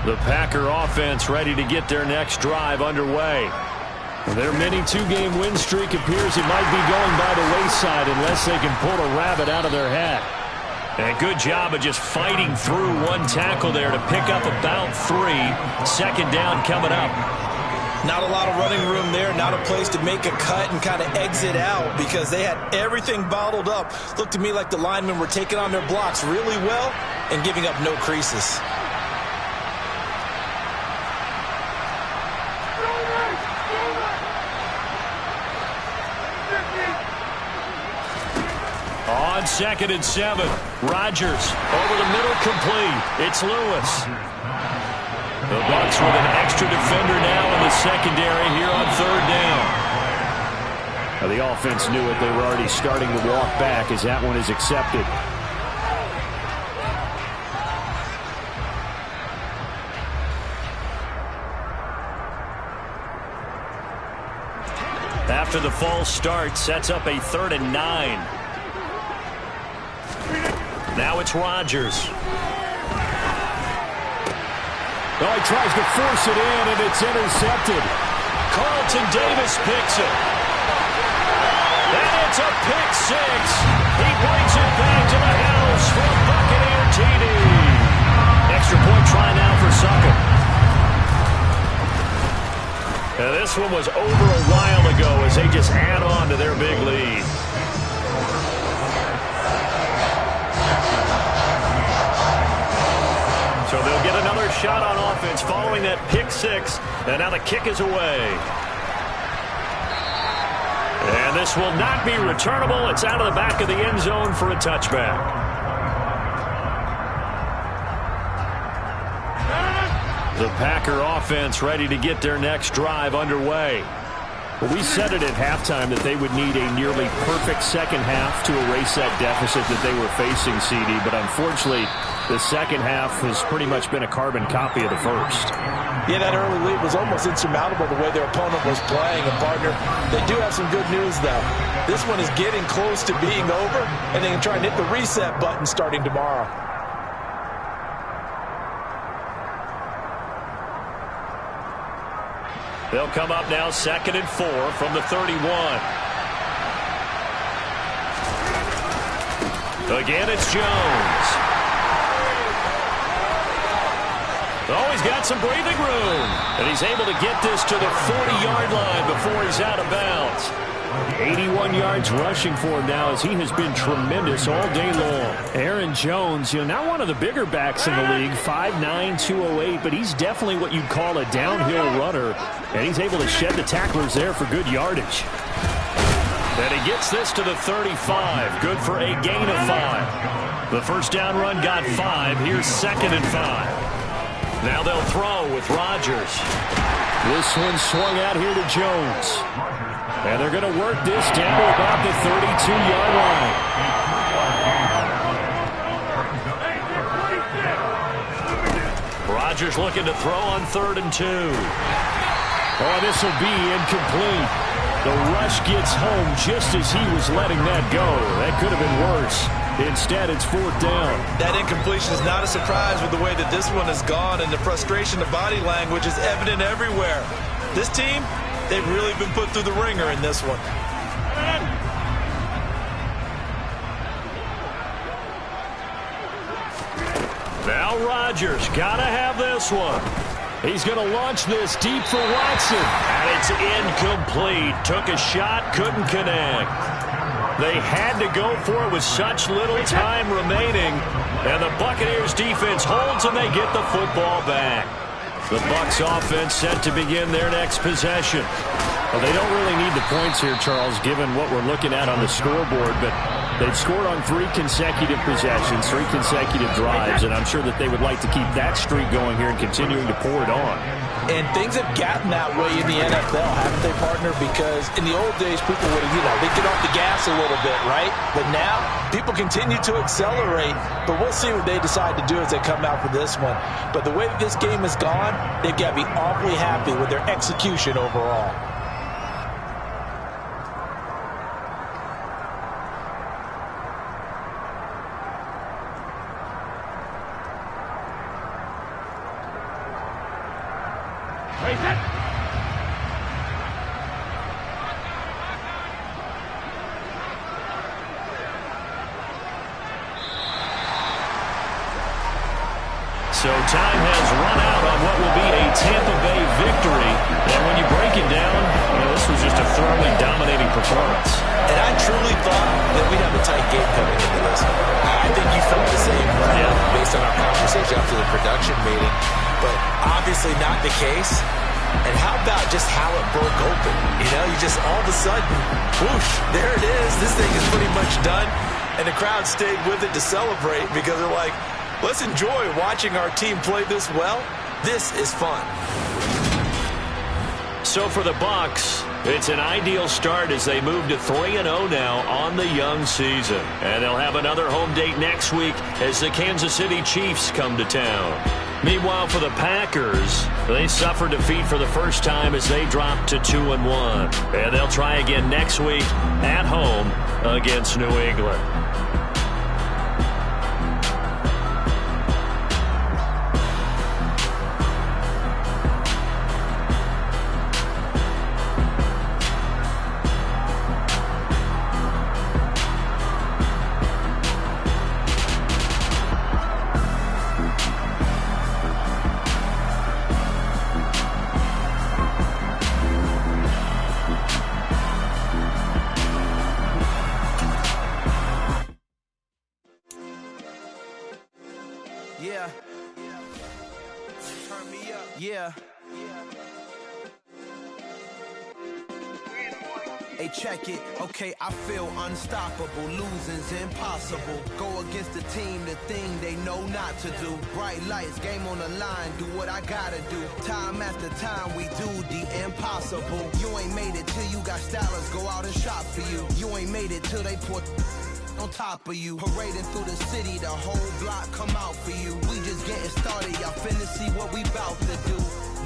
The Packer offense ready to get their next drive underway. Their mini 2-game win streak appears it might be going by the wayside unless they can pull a rabbit out of their hat. And a good job of just fighting through one tackle there to pick up about 3. 2nd down coming up. Not a lot of running room there, not a place to make a cut and kind of exit out, because they had everything bottled up. Looked to me like the linemen were taking on their blocks really well and giving up no creases. On 2nd and 7, Rodgers over the middle, complete. It's Lewis. The Bucs with an extra defender now in the secondary here on 3rd down. Now the offense knew it. They were already starting to walk back as that one is accepted. After the false start, sets up a 3rd and 9. Now it's Rodgers. Oh, he tries to force it in, and it's intercepted. Carlton Davis picks it. And it's a pick 6. He brings it back to the house for a Buccaneer TD. Extra point try now for Suckup. Now this one was over a while ago as they just add on to their big lead. So they'll get another shot on offense following that pick 6. And now the kick is away. And this will not be returnable. It's out of the back of the end zone for a touchback. The Packer offense ready to get their next drive underway. Well, we said it at halftime that they would need a nearly perfect second half to erase that deficit that they were facing, CD. But unfortunately, the second half has pretty much been a carbon copy of the first. Yeah, that early lead was almost insurmountable the way their opponent was playing. And, partner, they do have some good news, though. This one is getting close to being over, and they can try and hit the reset button starting tomorrow. They'll come up now 2nd and 4 from the 31. Again, it's Jones. Oh, he's got some breathing room. And he's able to get this to the 40-yard line before he's out of bounds. 81 yards rushing for him now as he has been tremendous all day long. Aaron Jones, not one of the bigger backs in the league, 5'9", 208, but he's definitely what you'd call a downhill runner. And he's able to shed the tacklers there for good yardage. And he gets this to the 35. Good for a gain of 5. The first down run got 5. Here's 2nd and 5. Now they'll throw with Rodgers. This one swung out here to Jones. And they're going to work this down to about the 32-yard line. Rodgers looking to throw on 3rd and 2. Oh, this will be incomplete. The rush gets home just as he was letting that go. That could have been worse. Instead, it's 4th down. That incompletion is not a surprise with the way that this one has gone, and the frustration of body language is evident everywhere. This team, they've really been put through the ringer in this one. Now Rodgers got to have this one. He's going to launch this deep for Watson. And it's incomplete. Took a shot, couldn't connect. They had to go for it with such little time remaining. And the Buccaneers defense holds and they get the football back. The Bucs offense set to begin their next possession. Well, they don't really need the points here, Charles, given what we're looking at on the scoreboard. But they've scored on 3 consecutive possessions, 3 consecutive drives. And I'm sure that they would like to keep that streak going here and continuing to pour it on. And things have gotten that way in the NFL, haven't they, partner? Because in the old days, people would have, they'd get off the gas a little bit, right? But now, people continue to accelerate. But we'll see what they decide to do as they come out for this one. But the way that this game has gone, they've got to be awfully happy with their execution overall. So time has run out on what will be a Tampa Bay victory. And when you break it down, this was just a thoroughly dominating performance. And I truly thought that we'd have a tight game coming into this. I think you felt the same way based on our conversation after the production meeting. But obviously not the case. And how about just how it broke open? You just all of a sudden, whoosh, there it is. This thing is pretty much done. And the crowd stayed with it to celebrate because they're like, let's enjoy watching our team play this well. This is fun. So for the Bucs, it's an ideal start as they move to 3-0 now on the young season. And they'll have another home date next week as the Kansas City Chiefs come to town. Meanwhile, for the Packers, they suffered defeat for the first time as they dropped to 2-1. And they'll try again next week at home against New England. Yeah. Turn me up. Yeah. Hey, check it. Okay, I feel unstoppable. Losing's impossible. Go against the team, the thing they know not to do. Bright lights, game on the line. Do what I gotta do. Time after time, we do the impossible. You ain't made it till you got stylists go out and shop for you. You ain't made it till they put on top of you. Parading through the city, the whole block come out for you. We just getting started, y'all finna see what we bout to do.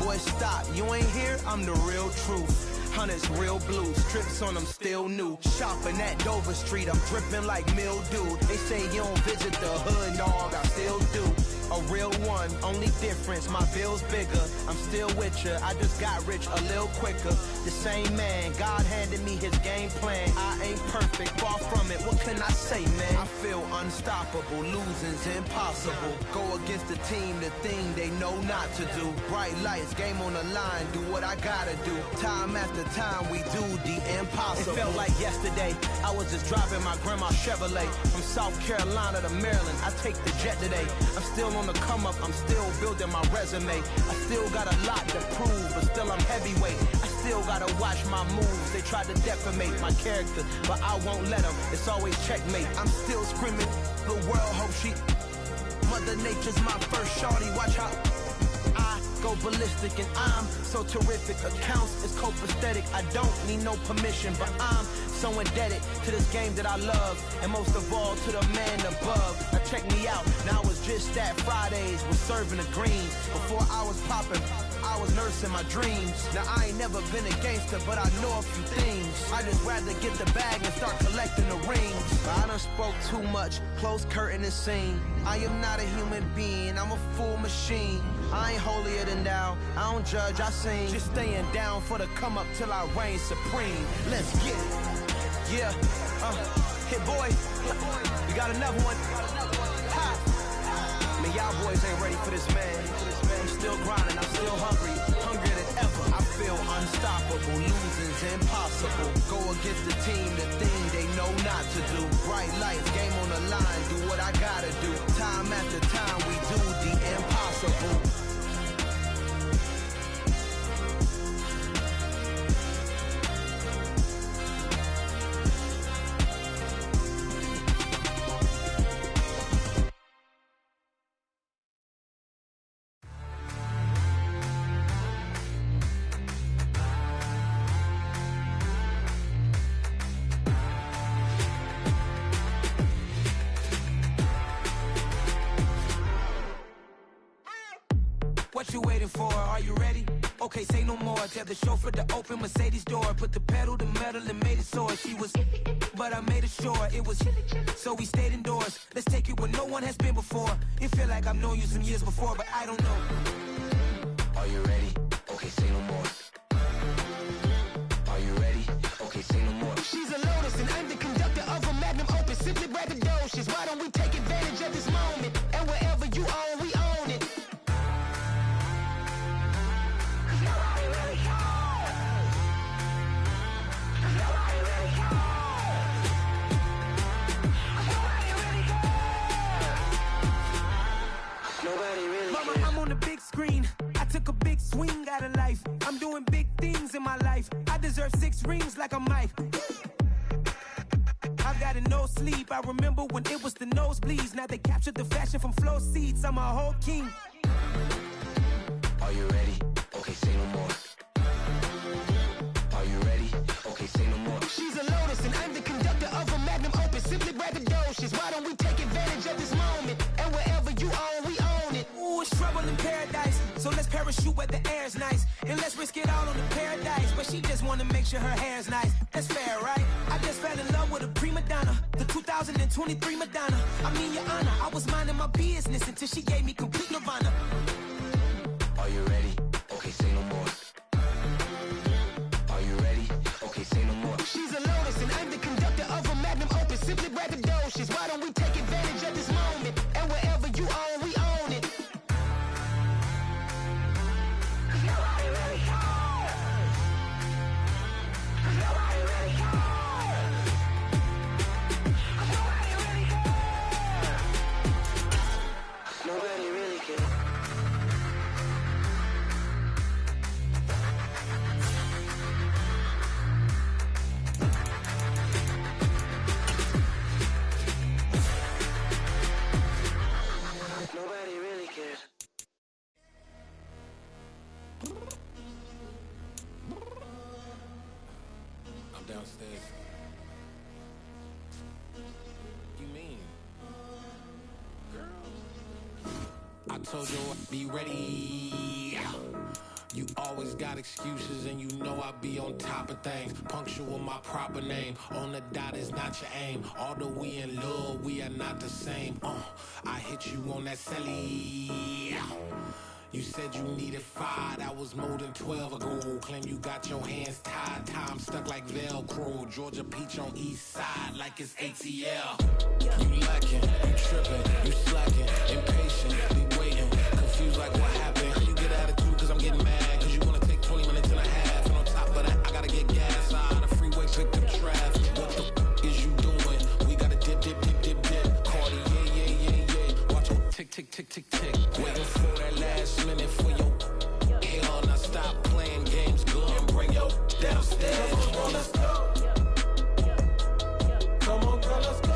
Boy, stop, you ain't here, I'm the real truth. Hunters, real blue, strips on them still new. Shopping at Dover Street, I'm dripping like mildew. They say you don't visit the hood, dog, I still do. A real one, only difference, my bill's bigger. I'm still with ya, I just got rich a little quicker. The same man, God handed me his game plan. I ain't perfect, far from it, what can I say, man? I feel unstoppable, losing's impossible. Go against the team, the thing they know not to do. Bright lights, game on the line, do what I gotta do. Time after time, we do the impossible. It felt like yesterday, I was just driving my grandma's Chevrolet. From South Carolina to Maryland, I take the jet today. I'm still on the come up, I'm still building my resume. I still got a lot to prove, but still I'm heavyweight. I still gotta watch my moves. They tried to defamate my character, but I won't let them. It's always checkmate. I'm still screaming, the world hope she. Mother Nature's my first shorty. Watch how I go ballistic, and I'm so terrific. Accounts is copacetic. I don't need no permission, but I'm so indebted to this game that I love, and most of all to the man above. Now check me out, now it's just that Fridays was serving the greens. Before I was popping, I was nursing my dreams. Now I ain't never been a gangster, but I know a few things. I just rather get the bag and start collecting the rings. I done spoke too much, close curtain and scene. I am not a human being, I'm a full machine. I ain't holier than thou, I don't judge, I sing. Just staying down for the come up till I reign supreme. Let's get it. Yeah, hit boy, we got another one. Ha. Man, y'all boys ain't ready for this, man. I'm still grinding, I'm still hungry, hungrier than ever. I feel unstoppable, losing's impossible. Go against the team, the thing they know not to do. Bright lights, game on the line, do what I gotta do. Time after time, we do the impossible. What you waiting for? Are you ready? Okay, say no more. Tell the chauffeur to open Mercedes door. Put the pedal to metal and made it soar. She was, but I made it sure it was. So we stayed indoors. Let's take it where no one has been before. It feel like I've known you some years before, but I don't know. Are you ready? Okay, say no more. Are you ready? Okay, say no more. She's a Lotus and I'm the conductor of a magnum opus. Simply braggadocious. Why don't we take advantage of this moment? And wherever you own, we own it. Mama, I'm on the big screen. I took a big swing out of life. I'm doing big things in my life. I deserve 6 rings like a Mike. I've got no sleep. I remember when it was the nosebleeds. Now they captured the fashion from flow seats. I'm a whole king. Are you ready? Okay, say no more. Are you ready? Okay, say no more. She's a Lotus and I'm the conductor of a magnum opus. Simply braggadocious. Why don't we take advantage of this moment? And wherever you own, we own it. Ooh, it's trouble in paradise. So let's parachute where the air's nice. And let's risk it all on the paradise. But she just wanna make sure her hair's nice. That's fair, right? I just fell in love with a prima donna. The 2023 Madonna. I mean, your honor, I was minding my business until she gave me complete nirvana. Are you ready? Okay, say no more. Are you ready? Okay, say no more. She's a Lotus and I'm the conductor of a magnum opus. Simply braggadocious. Why don't we take advantage of this moment? And wherever you own, we own it. Nobody really cares. Nobody really cares. Nobody really cares. Nobody really cares. told you I'd be ready. You always got excuses and you know I be on top of things. Punctual my proper name. On the dot is not your aim. Although we in love, we are not the same. I hit you on that celly. You said you needed 5, that was more than 12 ago. Claim you got your hands tied, time stuck like Velcro. Georgia peach on east side like it's ATL. You lacking, you tripping, you slacking, impatient, be waiting, confused like what happened. How you get attitude cause I'm getting mad, cause you wanna take 20 minutes and a half. And on top of that, I gotta get gas out of the freeway, pick up traffic. What the is you doing? We gotta dip, dip, dip, dip, dip. Cardi, yeah. Watch your tick, tick, tick, tick, tick. Waiting for that last minute for your hell. Now stop playing games, go and bring your downstairs. Come on, let's go. Come on, girl, let's go.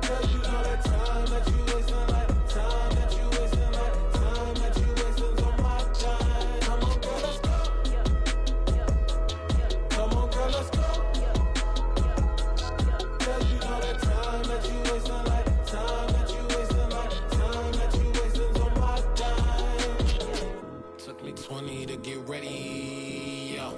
Cause you know that time that you wasting, like time that you wasting, like time that you wasting's on my time. Come on, girl, let's go. Come on, girl, let's go. Cause you know that time that you wasting, like time that you wasting, like time that you wasting's on my time. Took me 20 to get ready, yo.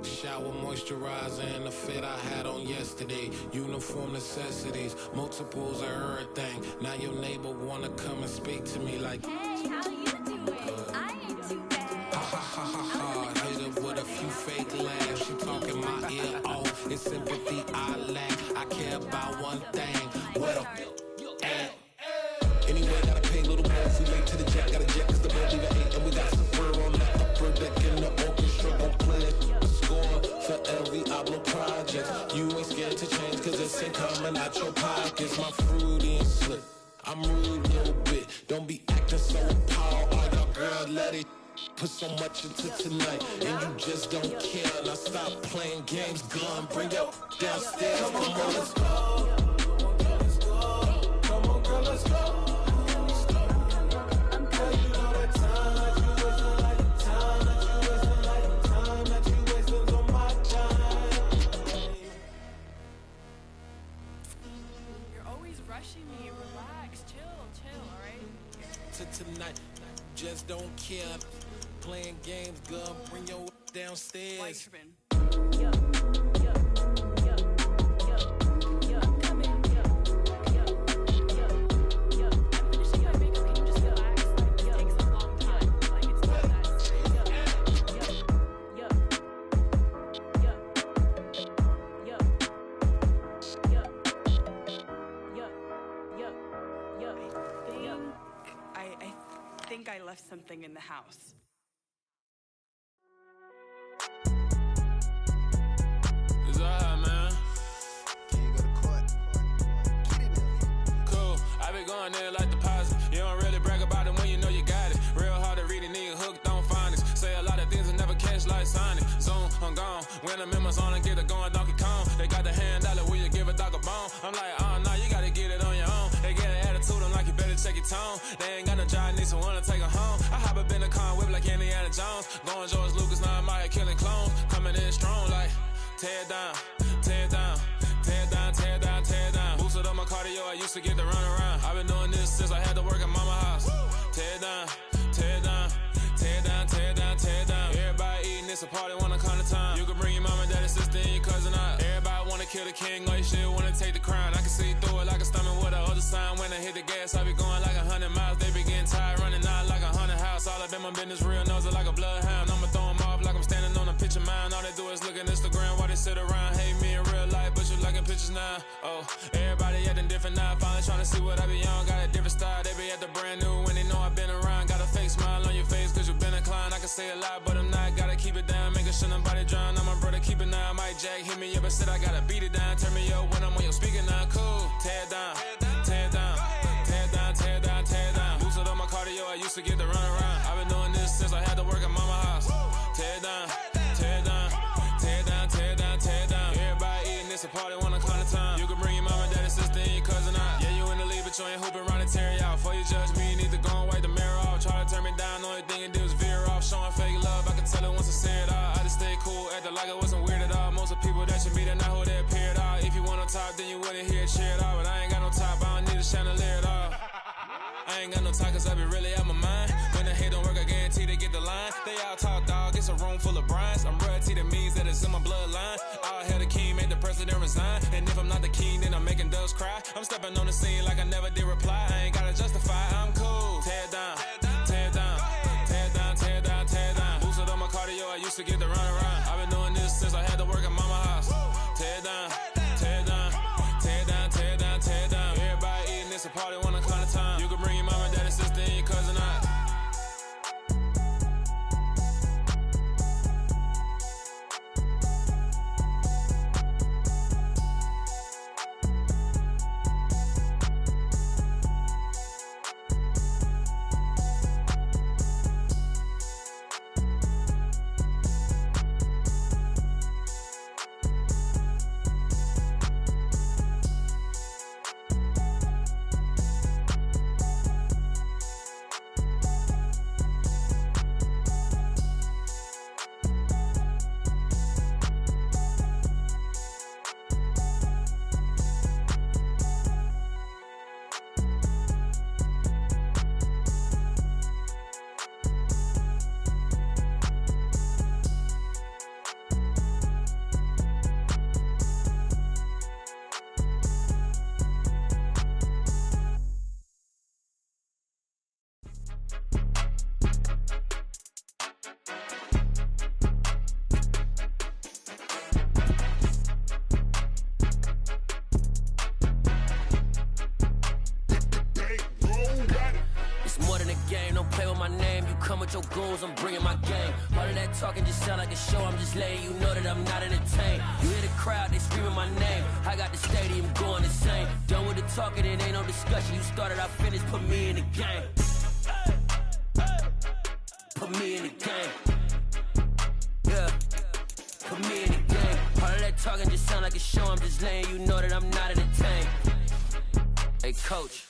Shower moisturizer and the fit I had on yesterday. Uniform necessities, multiples of everything. Now your neighbor wanna come and speak to me like, hey, how you doing? I ain't too bad. ha ha ha ha ha. Hit her with a few fake laughs. She talking my ear off. It's sympathy I lack. I care about one thing. What up? Anyway, gotta pay a little more if we late to the jet. Gotta jet cause the boat leave at 8. And we got some fur on the upper deck in the orchestra. Gon' play a score for every Ablo project. You ain't scared to change cause it's ain't coming out your pockets. My fruity and slip. I'm rude a little bit. Don't be acting so appalled. All y'all girl, let it put so much into tonight. And you just don't care. Now stop playing games, gun. Bring your downstairs. Come on, let's go. Come on, girl, let's go. Rushing me, relax, chill, alright? To tonight, just don't care. Playing games, girl, bring your downstairs. White tripping. I think I left something in the house. It's alright, man. Can you go to court? Cool. I been going there like deposit. You don't really brag about it when you know you got it. Real hard to read a nigga hooked, don't find it. Say a lot of things and never catch like Sonic. Zone, I'm gone. When I'm in my zone and get it going Donkey Kong. They got the hand dollar, will you give a dog a bone? I'm like, oh no, you gotta get it on your own. They get an attitude, I'm like, you better check your tone. They ain't got no job, need someone to take her home. I hop up in the car, whip like Indiana Jones. Going George Lucas, now I'm out here killing clones. Coming in strong like, tear down, tear down, tear down, tear down, tear down. Boosted up my cardio, I used to get to run around. I've been doing this since I had to work at mama house. Tear down, tear down, tear down, tear down, tear down. Everybody eating, it's a party, wanna come to time. You can bring your mama, daddy, sister, and your cousin out. Everybody wanna kill the king, or you shit wanna take the crown. I can see through it like a stomach with a other sign. When I hit the gas, I be going like 100 miles. They be getting tired, running out like 100 house. All up in my business, real nose like a bloodhound. I'ma throw them off like I'm standing on a picture mound. All they do is look at Instagram while they sit around. Hate me in real life, but you liking pictures now. Oh, everybody acting different now. Finally trying to see what I be on. Got a different style, they be at the brand new when they know I've been around. Got a fake smile on your face cause you been inclined. I can say a lot, but I'm not. Gotta keep it down, making sure nobody drown. I'm my brother, keep it now. Mike Jack hit me up and said I gotta beat it down. Turn me up when I'm on your speaker now. Cool, tear down, tear down, tear down, tear down, tear down. Boosted up my cardio, I used to get to run around. I've been doing this since I had to work at mama house. Tear down, tear down, tear down, tear down, tear down. Everybody eating, it's a party, wanna come to time. You can bring your mama, daddy, sister, and your cousin out. Yeah, you in the lead, but you ain't hooping around and tear you out. Before you judge me, you need to go and wipe the mirror off. Try to turn me down, only thing you did was veer off. Showing fake love, I can tell it once I say it all. I just stay cool, acting like it wasn't weird at all. Most of the people that you meet are not who they appear at all. If you want on top, then you wouldn't hear it cheer at all. But I ain't got no top, I don't need a chandelier at all. ain't got no time, cause I be really out my mind. When the hate don't work, I guarantee they get the line. They all talk, dog, it's a room full of Bryans. I'm royalty, that means that it's in my bloodline. All hell the king, made the president resign. And if I'm not the king, then I'm making doves cry. I'm stepping on the scene like I never did reply. I ain't gotta justify, I'm cool. Tear down, tear down, tear down, tear down, tear down. Boosted on my cardio, I used to get the run around. I've been doing this since I had to work at mama house. Tear down, tear down, tear down, tear down, tear down. Everybody eating, it's a party, one o'clock of time. You can bring your mama, daddy, sister, and your cousin out. Your goons, I'm bringing my game. All of that talking just sound like a show. I'm just letting you know that I'm not entertained. You hear the crowd, they screaming my name. I got the stadium going insane. Done with the talking, it ain't no discussion. You started, I finished, put me in the game. Put me in the game. Yeah, put me in the game. All of that talking just sound like a show. I'm just letting you know that I'm not entertained. Hey, coach,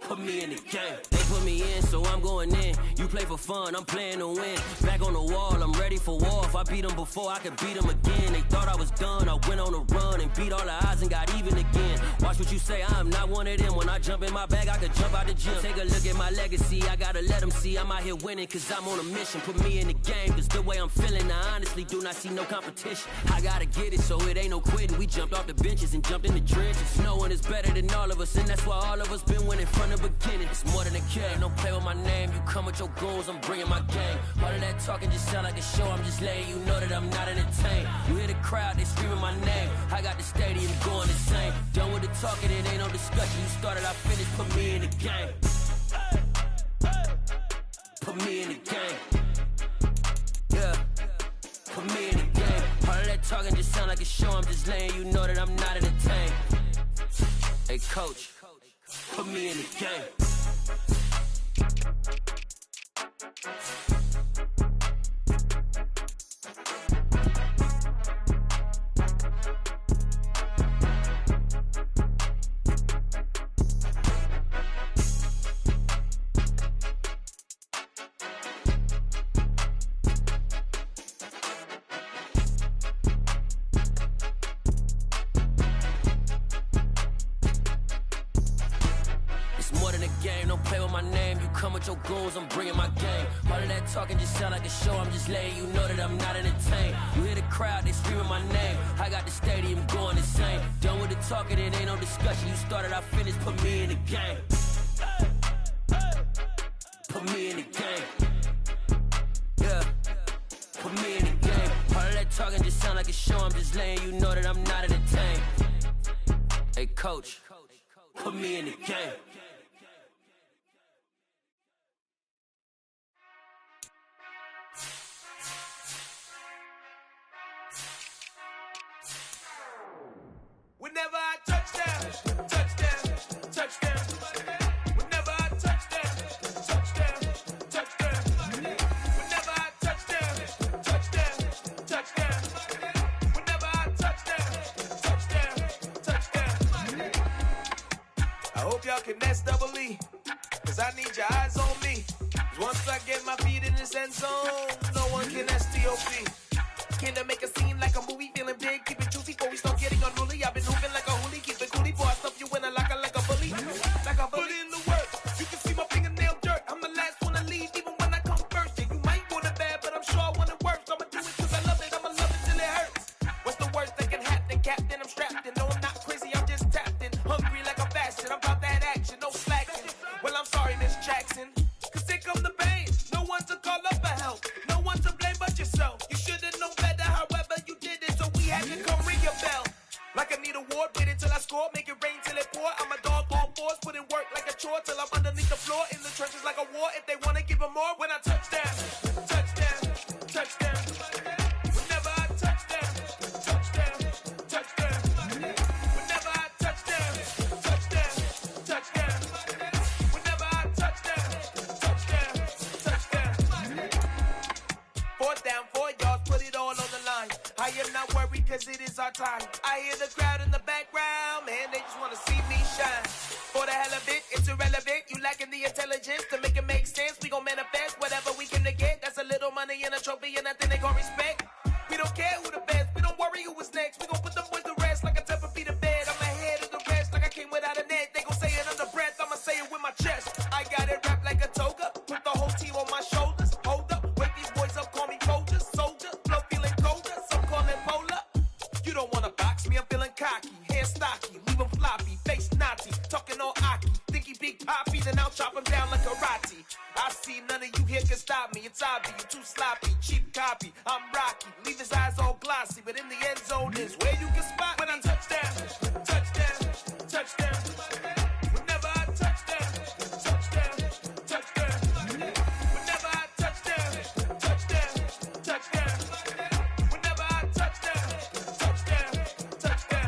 put me in the game. They put me in, so I'm going in. You play for fun, I'm playing to win. Back on the wall, I'm ready for war. If I beat them before, I could beat them again. They thought I was done, I went on a run and beat all the odds and got even again. Watch what you say, I'm not one of them. When I jump in my bag, I could jump out the gym. Take a look at my legacy, I gotta let them see I'm out here winning, cause I'm on a mission. Put me in the game, cause the way I'm feeling, I honestly do not see no competition. I gotta get it, so it ain't no quitting. We jumped off the benches and jumped in the trenches. No one is better than all of us, and that's why all of us been winning from the beginning. It's more than a game, don't play with my name. You come with your goons, I'm bringing my game. All of that talking just sound like a show. I'm just letting you know that I'm not entertained. You hear the crowd, they screaming my name. I got the stadium going insane. Done with the talking, it ain't no discussion. You started, I finished, put me in the game. Put me in the game. Yeah, put me in the game. All of that talking just sound like a show. I'm just letting you know that I'm not entertained. Hey, coach, put me in the game. Your goons, I'm bringing my game. All of that talking just sound like a show. I'm just letting you know that I'm not entertained. You hear the crowd, they screaming my name. I got the stadium going insane. Done with the talking, it ain't no discussion. You started, I finished, put me in the game. Put me in the game. Yeah, put me in the game. All of that talking just sound like a show. I'm just letting you know that I'm not entertained. Hey, coach, put me in the game. Whenever I touchdown, touchdown, touchdown. Whenever I touchdown, touchdown, touchdown. Whenever I touchdown, touchdown, touchdown. Whenever I touchdown, touchdown. I hope y'all can S-double-E, cause I need your eyes on me. Once I get my feet in this end zone, no one can S-T-O-P. Can I make a scene like a movie, feeling big, keep it juicy before we start getting unruly. I've been moving like a hoolie, keep it coolie before I stuff you in a locker like a bully. Like a bully. Put in the work, you can see my fingers. hit the floor in the trenches like a war. If they wanna give them more, when I touch down, touchdown, touchdown. Whenever I touch down, touchdown, touchdown. Whenever I touch down, touchdown, touchdown. Whenever I touch down, touchdown, touchdown. 4th down, 4 yards, put it all on the line. I am not worried cause it is our time. I hear the crowd in the background, man, they just wanna see me shine. For the hell of it, it's irrelevant. You lacking the intelligence to make it make sense. We gon' manifest whatever we can to get. That's a little money and a trophy and nothing they gon' respect. We don't care who the best, we don't worry who was next. We gon' put them boys to rest like a temper feet of bed. I'm ahead of the rest like I came without a net. They gon' say it under breath, I'ma say it with my chest. I got it wrapped like a toga, put the whole team on my shoulders. Hold up, wake these boys up, call me Folger, soldier. Flow feeling colder, some call it polar. You don't wanna box me, I'm feeling cocky. Hair stocky, leave him floppy, face naughty. Talking all aki, think he big poppy, then I'll chop him down like karate. I see none of you here can stop me. It's obvious, you too sloppy, cheap copy. I'm Rocky, leave his eyes all glossy, but in the end zone is where you can spot when I touch down, touchdown, touchdown. Whenever I touch down, touchdown, touchdown. Whenever I touch down, touchdown, touchdown. Whenever I touch down, touchdown, touchdown.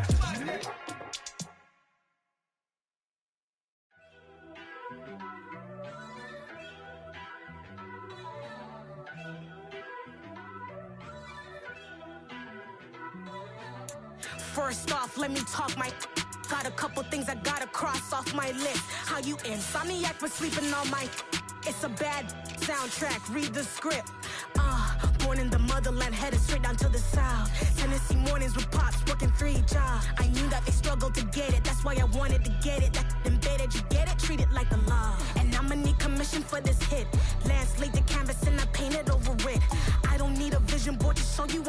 First off, let me talk my. Got a couple things I gotta cross off my list. How you insomniac for sleeping on my. It's a bad soundtrack, read the script. Born in the motherland, headed straight down to the south. Tennessee mornings with pops, working 3 jobs. I knew that they struggled to get it, that's why I wanted to get it. That embedded, you get it, treat it like the law. And I'ma need commission for this hit. Lance laid the canvas and I painted over it. I don't need a vision board to show you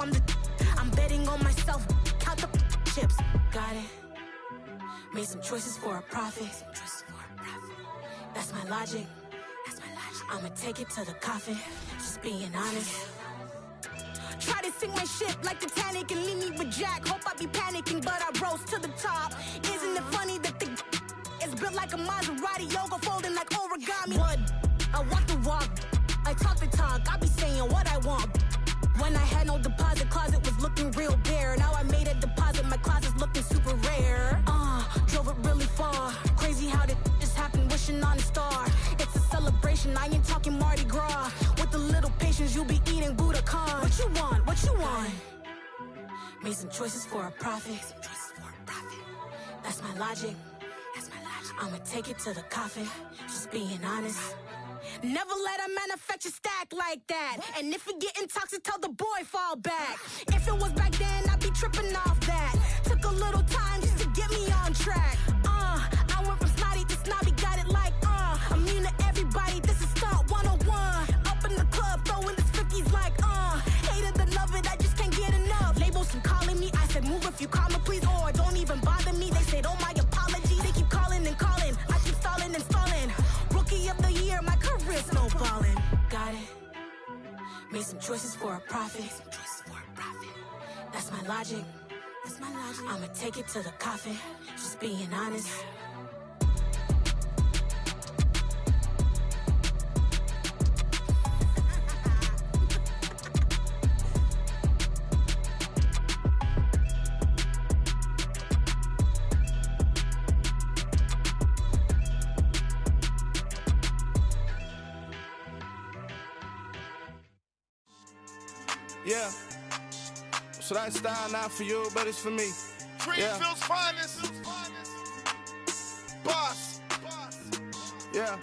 I'm betting on myself, count the chips. Got it. Made some choices for a profit. That's my logic. I'ma take it to the coffin. Just being honest. Try to sink my ship like Titanic and leave me with Jack. Hope I be panicking, but I rose to the top. Isn't it funny that the is built like a Maserati, yoga folding like origami? What? I walk the walk, I talk the talk. I be saying what I want. When I had no deposit, closet was looking real bare. Now I made a deposit, my closet's looking super rare. Drove it really far. Crazy how did just happen, wishing on a star. It's a celebration, I ain't talking Mardi Gras. With a little patience, you'll be eating Budokan. What you want? What you want? Made some choices for a profit. That's my logic. I'ma take it to the coffin. Just being honest. Never let a manufacture stack like that. And if it getting toxic, tell the boy fall back. If it was back then, I'd be tripping off that. Took a little time just to get me on track. I went from snotty to snobby, got it like I'm immune to everybody, this is stunt 101. Up in the club, throwing the cookies like hate it and love it, I just can't get enough. Labels keep calling me, I said move if you call me please, or don't even bother me. They said oh my apologies, they keep calling and calling. I keep stalling and stalling. Rookie of the year, my career snowballing. Got it. Made some choices for a profit. That's my logic. I'ma take it to the coffin. Just being honest. Yeah. So that style not for you, but it's for me. Greenfield's finest. Boss. Yeah.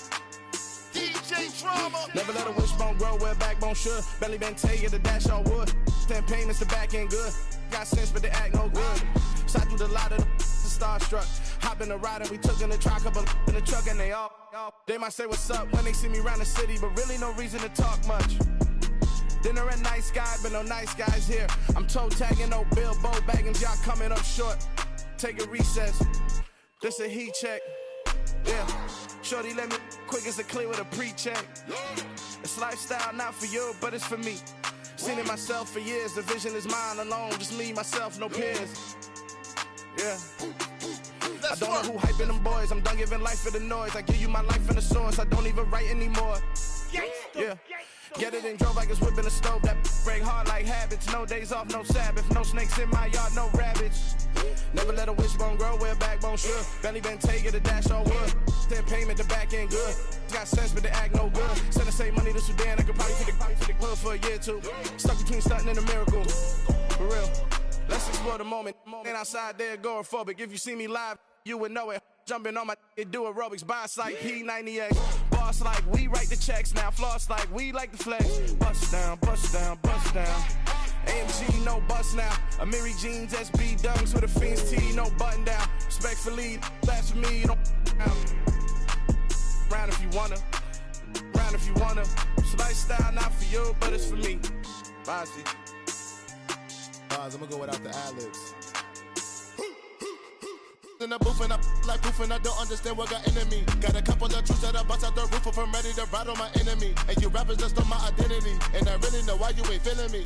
DJ Drama. Never let a wishbone grow where a backbone should. Belly been tell you the dash on wood. 10 payments, the back end good. Got sense, but they act no good. So I do the lot of the starstruck. Hop in the ride and we took in the truck, couple in the truck and they all. They might say what's up when they see me around the city, but really no reason to talk much. Dinner at nice guy, but no nice guys here. I'm toe tagging, no Bilbo bagging, y'all coming up short. Take a recess. This a heat check. Yeah. Shorty let me quick as a clear with a pre-check. It's lifestyle not for you, but it's for me. Seen it myself for years. The vision is mine alone. Just me, myself, no peers. Yeah. I don't know who hyping them boys. I'm done giving life for the noise. I give you my life in the source. I don't even write anymore. Yeah. Get it and drove like it's whipping a stove. That break hard like habits. No days off, no Sabbath. No snakes in my yard, no rabbits. Never let a wishbone grow where a backbone should. Belly been take it, a dash all wood. Then payment, the back end good. Got sense, but they act no good. Send the same money to Sudan. I could probably take the hood for a year or two. Stuck between stunting and a miracle. For real. Let's explore the moment. Ain't outside there agoraphobic. If you see me live, you would know it. Jumping on my do aerobics, boss like P90X. Boss like we write the checks now. Floss like we like the flex. Bust down, bust down, bust down. AMG, no bust now. Amiri jeans, SB dunks with a Fiends T, no button down. Respectfully, that's for me, you don't round if you wanna. Round if you wanna. It's lifestyle, not for you, but it's for me. Bossy. I'm gonna go without the ad-libs. In the booth and I like proof and I don't understand what got into me. Got a couple of truths that I bust out the roof if I'm ready to ride on my enemy. And you rappers just stole my identity. And I really know why you ain't feeling me.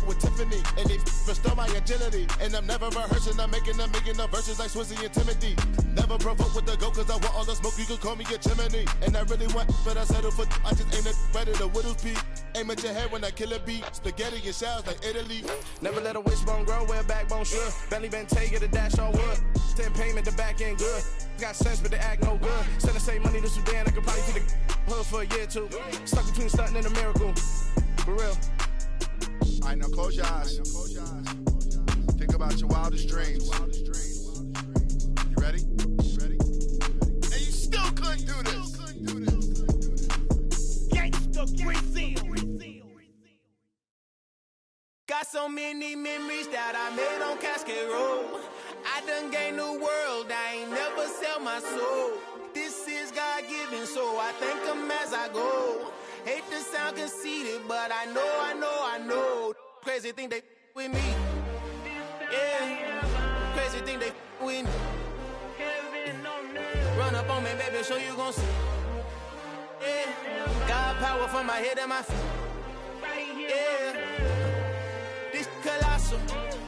With Tiffany, and they restore my agility. And I'm never rehearsing, I'm making the verses like Swizzy and Timothy. Never provoke with the go, cause I want all the smoke, you can call me a chimney. And I really want, but I settle for, I just aim it ready to Whittles Peak. Aim at your head when I kill a beat. Spaghetti and shells like Italy. Never let a wishbone grow where a backbone should. Belly been take it, a dash all wood. Then payment, the back end good. Got sense, but they act no good. Send the same money to Sudan, I could probably take the hood for a year or two. Stuck between stunting and a miracle. For real. All right, now close your eyes. Think about your wildest dreams. You ready? And you still couldn't do this. Gangsta Brazil. Got so many memories that I made on Cascade Road. I done gained the world, I ain't never sell my soul. This is God-given, so I thank him as I go. Hate to sound conceited, but I know. Crazy thing they with me. Yeah, crazy thing they with me. Run up on me, baby, so you gon' see. Yeah, God power from my head and my feet. Yeah, this colossal.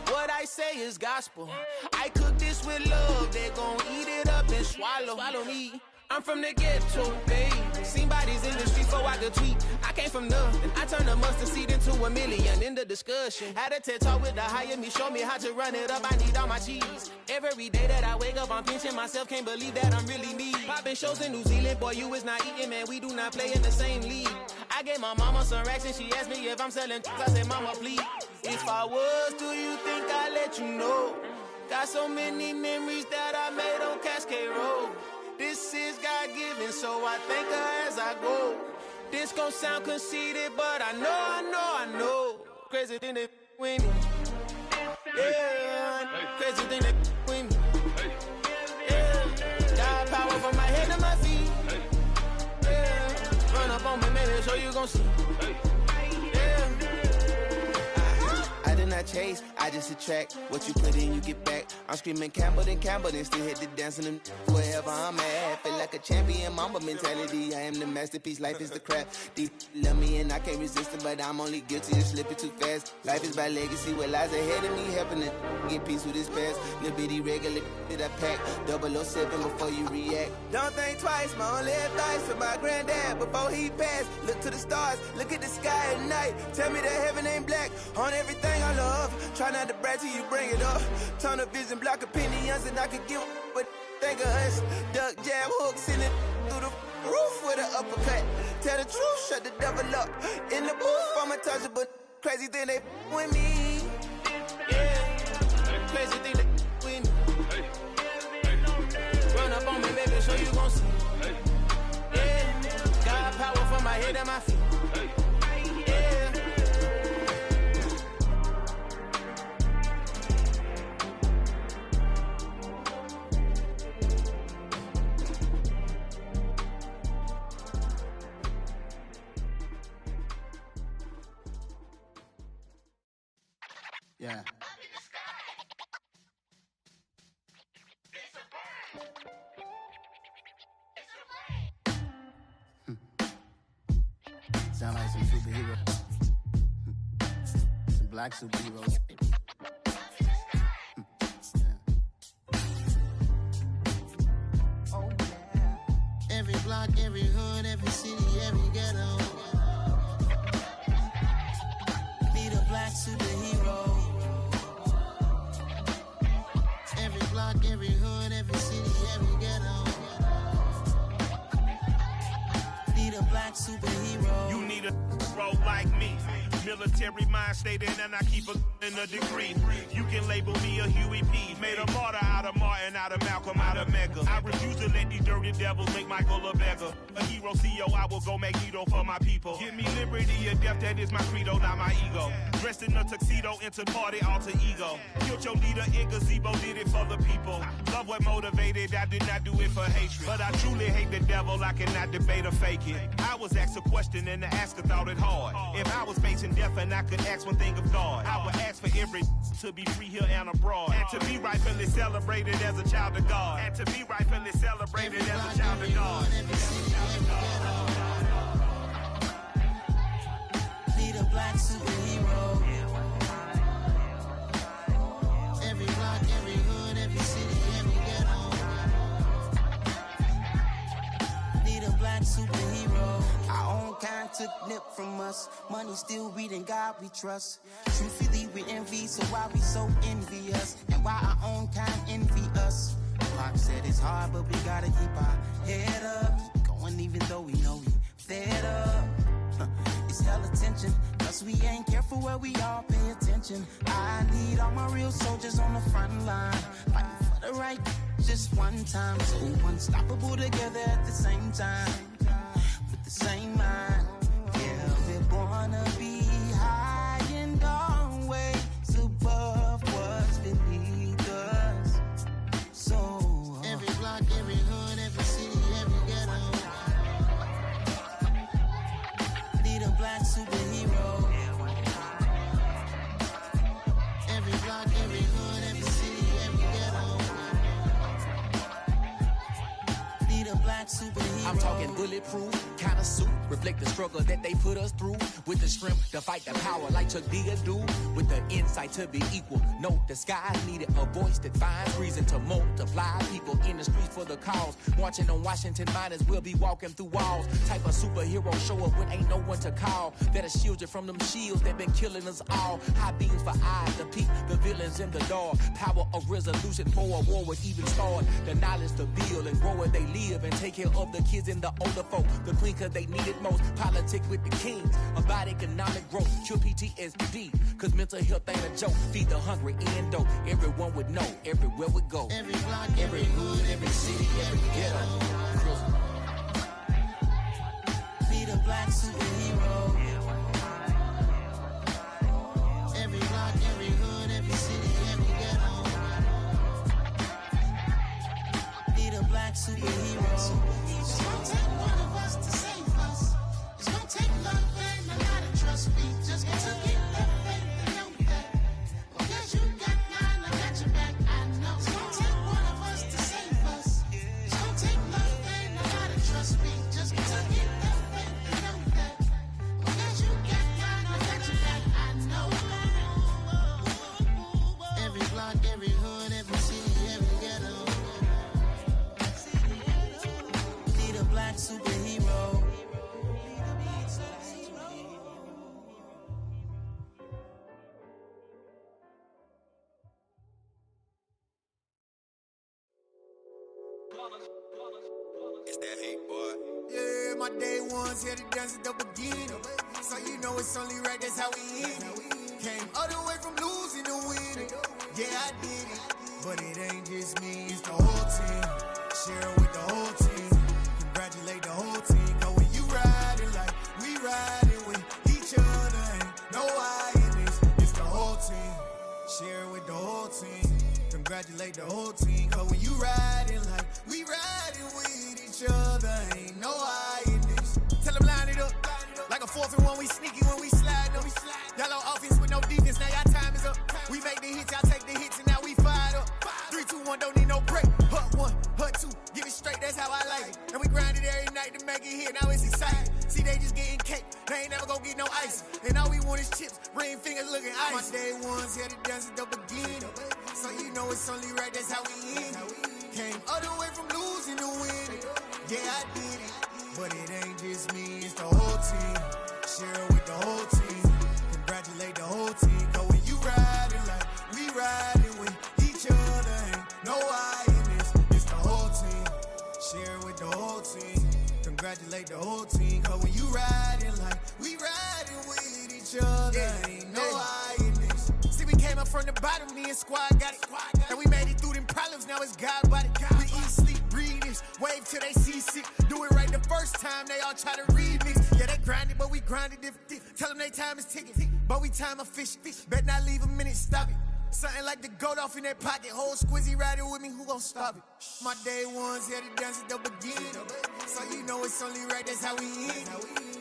What I say is gospel. I cook this with love, they gon' eat it up and swallow me. I'm from the ghetto, babe. Seen bodies in the street before I could tweet. I came from nothing. I turned a mustard seed into a million in the discussion. Had a TED talk with the higher me, show me how to run it up. I need all my cheese. Every day that I wake up, I'm pinching myself. Can't believe that I'm really me. Popping shows in New Zealand, boy, you is not eating, man. We do not play in the same league. I gave my mama some racks and she asked me if I'm selling. I said, mama, please. If I was, do you think I'd let you know? Got so many memories that I made on Cascade Road. This is God-given, so I thank her as I go. This gon' sound conceited, but I know. Crazy thing they with me. Yeah, crazy thing they with me. Yeah, God power from my head to my feet. Yeah, run up on me, maybe, so you gon' see. I did not chase, I just attract. What you put in, you get back. I'm screaming Campbell, then still hit the dance and them wherever I'm at. Feel like a champion, mamba mentality. I am the masterpiece, life is the crap. These love me and I can't resist it, but I'm only guilty of slipping too fast. Life is by legacy, what lies ahead of me, helping to get peace with this past. Little bitty regular that I pack, 007 before you react. Don't think twice, my only advice for my granddad before he passed. Look to the stars, look at the sky at night. Tell me that heaven ain't black on everything I love. Try not to brag till you bring it up. Tunnel vision, block opinions, and I could give but think of us. Duck jab hooks in it through the roof with an uppercut. Tell the truth, shut the devil up. In the booth, I'm untouchable. Crazy thing they with me. Yeah, crazy thing they with me. Run up on me, baby, so you gon' see. Yeah, God power from my head and my feet. Yeah. Yeah. Sound like some superheroes. Some black superheroes. block, every hood, every city, every ghetto. Need a black superhero. Every block, every hood, every city, every ghetto. Need a black superhero. You need a bro like me. Military mind stated, and I keep in a degree. You can label me a Huey P. Made a martyr out of Martin, out of Malcolm, out of Mega. I refuse to let these dirty devils make Michael a beggar. A hero CEO, I will go Magneto for my people. Give me liberty or death, that is my credo, not my ego. Dressed in a tuxedo, enter party, alter ego. Killed your leader in gazebo, did it for the people. Love what motivated, I did not do it for hatred. But I truly hate the devil, I cannot debate or fake it. I was asked a question and the asker thought it hard. If I was facing death and I could ask one thing of God, I would ask for every to be free here and abroad, and to be rightfully celebrated as a child of God, and to be rightfully celebrated as a child of God. Need a black superhero. Every block, every hood, every city, every ghetto. Need a black superhero. Our own kind took nip from us. Money still reading God we trust. Truthfully we envy, so why we so envious? And why our own kind envy us? Pac said it's hard, but we gotta keep our head up. Going even though we know we fed up. It's hell attention, cause we ain't careful where we all pay attention. I need all my real soldiers on the front line, fighting for the right just one time. So unstoppable together at the same time, with the same mind. Yeah, we wanna be high and always above what's beneath us. So every block, every hood, every city, every ghetto. Need a black superhero. Every block, every hood, every city, every ghetto. Need a black superhero. I'm talking bulletproof kind of suit, reflect the struggle that they put us through. With the strength to fight the power like Chuck D do. With the insight to be equal. Note the skies needed a voice that finds reason to multiply. People in the streets for the cause. Marching on Washington miners will be walking through walls. Type of superhero show up when ain't no one to call. That'll shield you from them shields that been killing us all. High beams for eyes to peek the villains in the dark. Power of resolution for a war would even start. The knowledge to build and grow where they live and take care of the kids and the older folk. The queen cause they need it most. Politics with the kings. About economic growth. Cure PTSD. Cause mental health ain't a joke. Feed the hungry and dope. Everyone would know. Everywhere we go. Every block, every hood, every city, every ghetto. Need a black superhero. Every block, every hood, every city, every ghetto. Need a black superhero. It's gonna take one of us to save us. It's gonna take love and a lot of trust. We just got to get the faith and know that. Because you got mine, I got your back, I know. It's gonna take one of us to save us. It's gonna take love and a lot of trust. We just got to get the faith and know that. Because you got mine, I got your back, I know. Every block, every hood, every city, every ghetto. Need a black superhero. It's that hate, boy. Yeah, my day ones here to dance at the beginning. So you know it's only right, that's how we end it. Came all the way from losing to winning. Yeah, I did it. But it ain't just me, it's the whole team. Share with the whole team. Congratulate the whole team. Cause when you riding like we riding with each other, ain't no I in this. It's the whole team. Share with the whole team. Congratulate the whole team. Cause when you riding like we riding with each other, ain't no I in this. Tell them line it up. Like a 4th and 1, we sneaky when we slide up. Y'all on offense with no defense, now y'all time is up. We make the hits, y'all take the hits, and now we fired up. 3, 2, 1, don't need no break. Hut 1, hut 2, give it straight, that's how I like it. And we grind it every night to make it hit, now it's exciting. See, they just getting cake, they ain't never gonna get no ice. And all we want is chips, ring fingers looking ice. My day ones here to dance at the beginning. So you know it's only right, that's how we end it. Came all the way from losing to winning. Yeah, I did it. But it ain't just me, it's the whole team. Share it with the whole team. Congratulate the whole team. Cause when you riding like we riding with each other, ain't no I in this. It's the whole team. Share it with the whole team. Congratulate the whole team. Cause when you riding like we riding with each other, ain't no I in this. See, we came up from the bottom, me and squad got it. And we made it through them problems, now it's God body. We eat, sleep, breathe this, wave till they see sick. Do it right the first time, they all try to remix. Yeah, they grinded, but we grinded different. Tell them they time is ticking, but we time a fish. Bet not leave a minute, stop it. Something like the goat off in that pocket. Whole squizzy riding with me, who gon' stop it? My day ones here to dance at the beginning. So you know it's only right, that's how we end.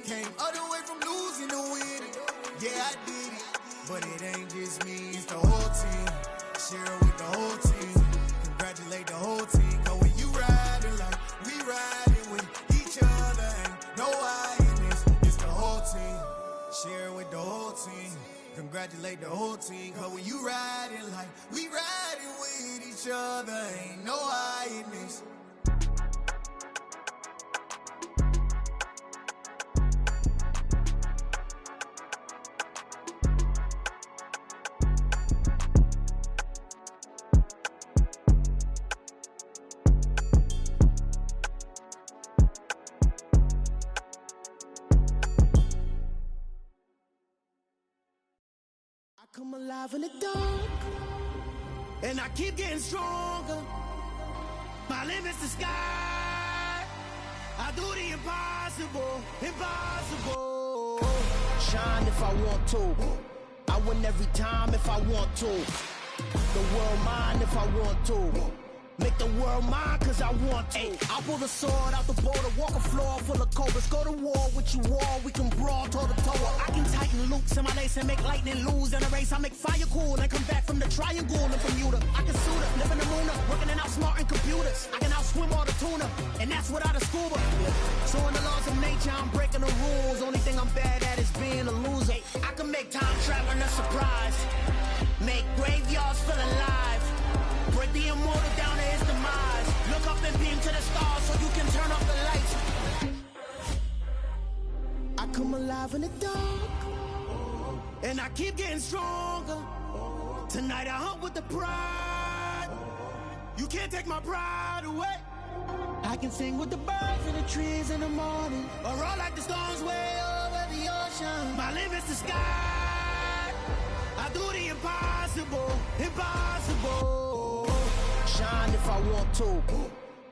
Came all the way from losing to winning. Yeah, I did it. But it ain't just me, it's the whole team. Share it with the whole team. Congratulate the whole team. Cause when you riding like we riding with each other, ain't no I in this. It's the whole team. Share it with the whole team. Congratulate the whole team. Cause when you riding like we riding with each other, ain't no I in this. Come alive in the dark, and I keep getting stronger. My limit's the sky. I do the impossible, impossible. Shine if I want to. I win every time if I want to. The world mine if I want to. Make the world mine cause I want to. I pull the sword out the border, walk a floor full of cobras. Go to war with you all, we can brawl toe to toe. I can tighten loops in my lace and make lightning lose in a race. I make fire cool and come back from the triangle in Bermuda. I can suit up, live in the moon, working and outsmarting computers. I can outswim all the tuna, and that's without a scuba. So in the laws of nature, I'm breaking the rules. Only thing I'm bad at is being a loser. I can make time traveling a surprise. Make graveyards feel alive. Break the immortal down to his demise. Look up and beam to the stars so you can turn off the lights. I come alive in the dark, and I keep getting stronger. Tonight I hunt with the pride. You can't take my pride away. I can sing with the birds and the trees in the morning, or roll like the storms way over the ocean. My limit's the sky. I do the impossible, impossible. Shine if I want to.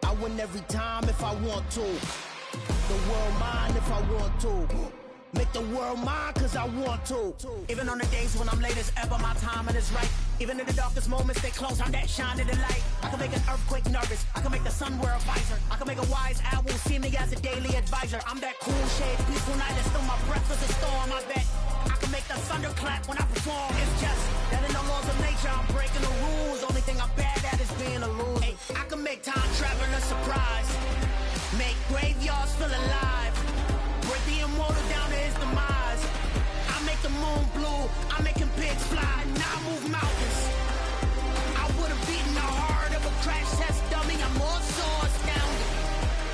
I win every time if I want to. The world mine if I want to. Make the world mine cause I want to. Even on the days when I'm late as ever, my timing is right. Even in the darkest moments, stay close, I'm that shine in the light. I can make an earthquake nervous, I can make the sun wear a visor. I can make a wise owl see me as a daily advisor. I'm that cool shade, peaceful night, and still my breath is a storm, I bet. I can make the thunder clap when I perform. It's just that in the laws of nature, I'm breaking the rules. Only thing I'm bad at is being a loser. I can make time traveling a surprise. Make graveyards feel alive. Break the immortal down to his demise. I make the moon blue, I'm making pigs fly. Now I move mountains. I would have beaten the heart of a crash test dummy. I'm more so astounded.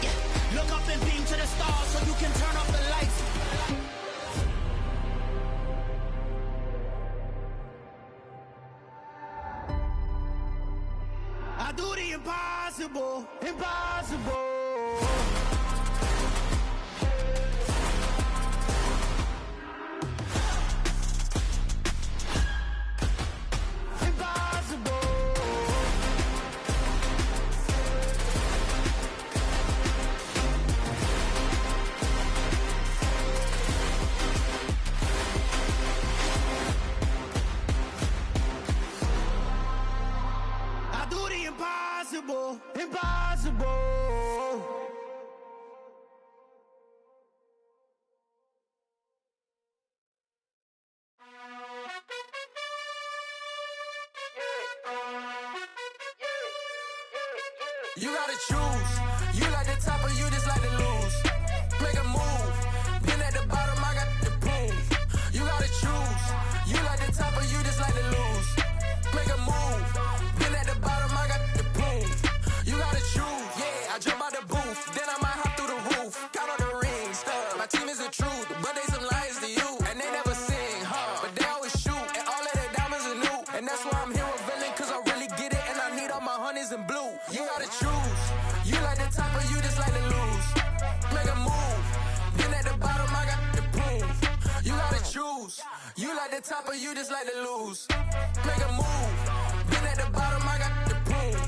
Yeah. Look up and beam to the stars so you can turn off the lights. I do the impossible, impossible. Impossible, impossible. You gotta choose. You like the top or you just like to lose. Make a move. Been at the bottom, I got the prove. You gotta choose. You like the top or you just like to lose. Make a move. Been at the bottom, I got the prove. You gotta choose. Yeah, I jump out the booth, then I might hop through the roof. Count on the team is the truth, but they some liars to you. And they never sing, but they always shoot. And all of their diamonds are new. And that's why I'm here with villain, cause I really get it. And I need all my honeys in blue. You gotta choose. You like the top or you just like to lose. Make a move. Been at the bottom, I got the proof. You gotta choose. You like the top or you just like to lose. Make a move. Been at the bottom, I got the proof.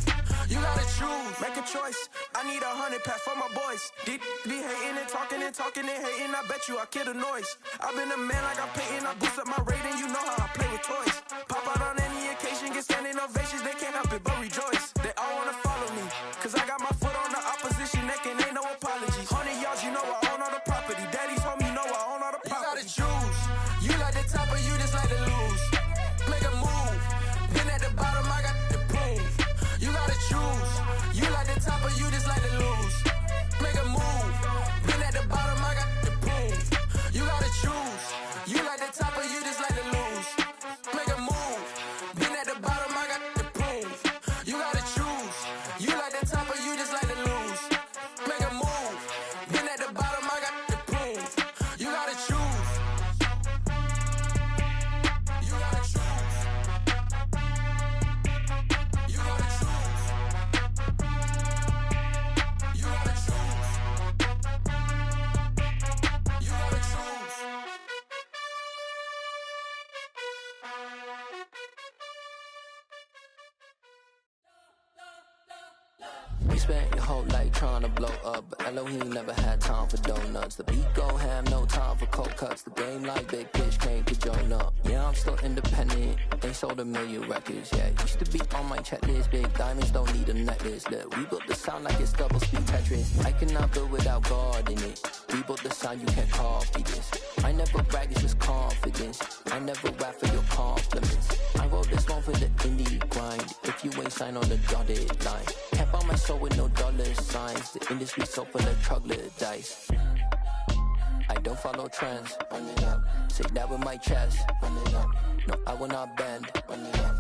You gotta choose. Make a choice. I need 100 pack for my boys. Deep be hating and talking and hating. I bet you I kill the noise. I've been a man like I'm Peyton. I boost up my rating. You know how I play with toys. Pop out on any occasion, get standing ovations. They can't help it but rejoice. They all wanna follow me, cause I got my foot on the opposition neck and ain't no apologies. 100 yards, you know I own all the property. Daddy's home, you know I own all the property. You gotta choose. You like the top or you just like to lose. Make a move. Been at the bottom, I got the proof. You gotta choose. You like the top or you just like to lose. Make a move. Been at the bottom, I got the proof. You gotta choose. You like the top or you just like to lose. Make a move. Been at the bottom, I got the proof. You gotta choose. You like the top or you just like to lose. Make a move. Been at the bottom, I got the proof. You gotta choose. You gotta choose. You gotta choose. You gotta choose. You gotta choose. You spent your whole life trying to blow up, but Elohim never had time for donuts. The beat go ham, no time for cold cuts. The game like big pitch came to join up. Yeah, I'm still independent, ain't sold 1 million records. Yeah, used to be on my checklist. Big diamonds don't need a necklace. Look, we built the sound like it's double speed Tetris. I cannot build without God in it. We built the sound, you can't copy this. I never brag, it's just confidence. I never rap for your compliments. I wrote this one for the indie grind. If you ain't signed on the dotted line, can't buy my soul with no dollar signs. The industry so full of troglodytes. I don't follow trends. Run it up. Say that with my chest. Run it up. No, I will not bend. Run it up.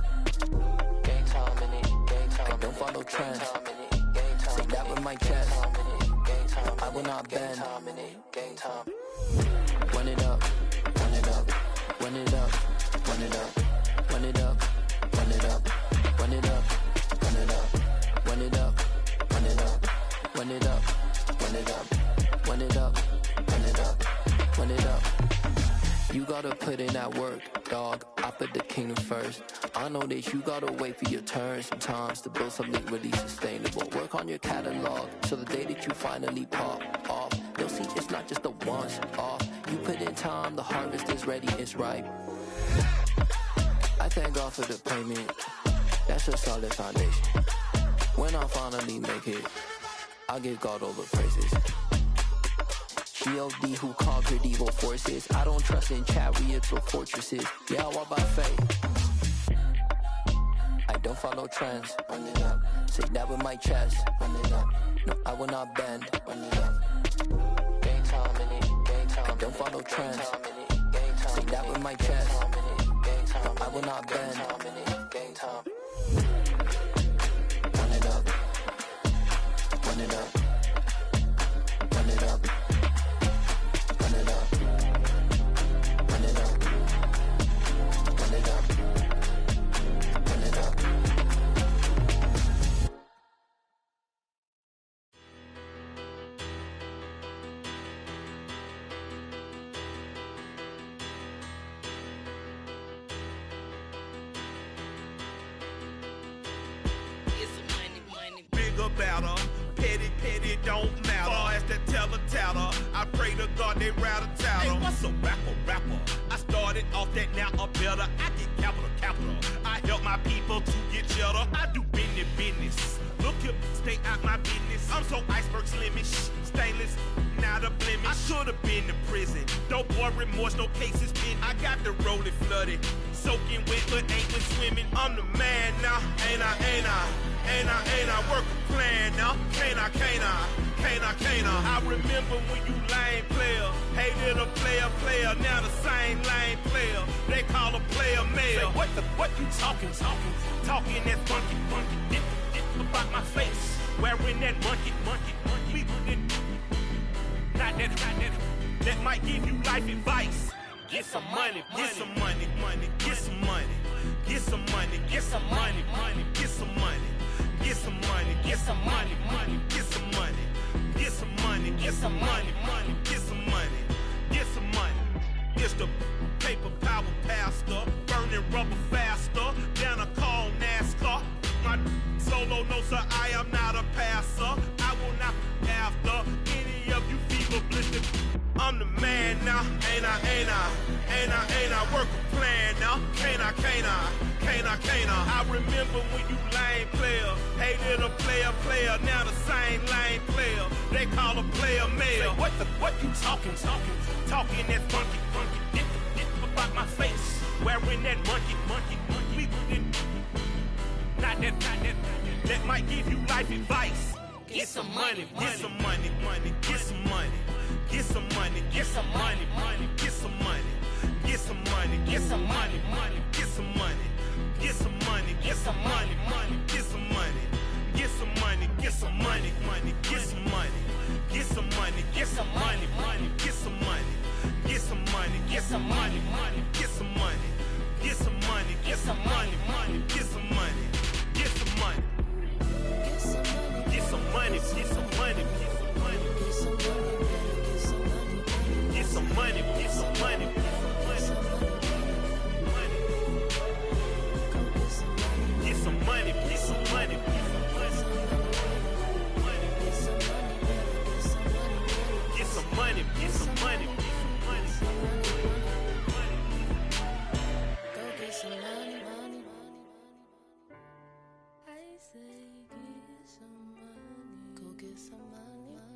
Game time in it. Game time. I don't follow trends. Say that with my chest. I will not bend. Game time. Run it up. Run it up. Run it up. Run it up. Run it up. Run it up. Run it up. Run it up. Run it up. Run it up. Run it up. Run it up. Run it up. Run it up. Run it up. You gotta put in that work, dog. I put the kingdom first. I know that you gotta wait for your turn sometimes to build something really sustainable. Work on your catalog, so the day that you finally pop off, you'll see it's not just a once off. You put in time, the harvest is ready, it's ripe. I thank God for the payment. That's a solid foundation. When I finally make it, I'll give God all the praises. G.O.D. who conquered evil forces. I don't trust in chariots or fortresses. Yeah, I walk by faith. I don't follow trends. Run it up. Say that with my chest. Run it up. No, I will not bend. Run it up. Game time in it. Game time. I don't follow trends. Say that with my chest. No, I will not bend. Game time. Run it up. Run it up. Run it up. Run it up. Run it up. Run it up. Run it up. Bigger, better, petty, don't matter. Far as the teller, I pray to God they rattle tattle. Hey, what's a rapper? I started off that, now I'm better. I get capital. I help my people to get cheddar. I do business. Look here, stay out my business. I'm so iceberg slimish, stainless, not a blemish. I should've been to prison. No boy remorse, no cases pinned. I got the rolling flooded, soaking wet, but ain't been swimming. I'm the man now, ain't I? Work a plan now, can't I? I remember when you lame player, hated a player, now the same lame player. They call a player mayor. Say, what you talking? Talking that funky, dip about my face. Wearing that monkey. We not that. that might give you life advice. Get some money, get some money, money, get some money. Get some money, get some money, money, get some money. Get some money, get some money, money, get some money. Get some money, get some money, money, get some money. Get some money. It's the paper power pastor, burning rubber faster than a call NASCAR. My solo notes are I am not a passer. I will not be after any of you fever blistered. I'm the man now, ain't I, work a plan now, can't I, I remember when you lame player, hated a player, now the same lame player, they call a player male. What you talking that funky, get about my face, wearing that monkey, we didn't, not that might give you life advice. Get some money, get some money, money, get some money. Get some money, get some money, money, get some money. Get some money, get some money, money, get some money. Get some money, get some money, money, get some money. Get some money, get some money, money, get some money. Get some money, get some money, money, get some money. Get some money, get some money, money, get some money. Get some money, get some money, money, get some money. Get some money. Get some money, get some money, get some money. Get some money, get some money, get some money, get some money, get some money, get some money. Go get some money, money. I say get some money. Go get some money, money.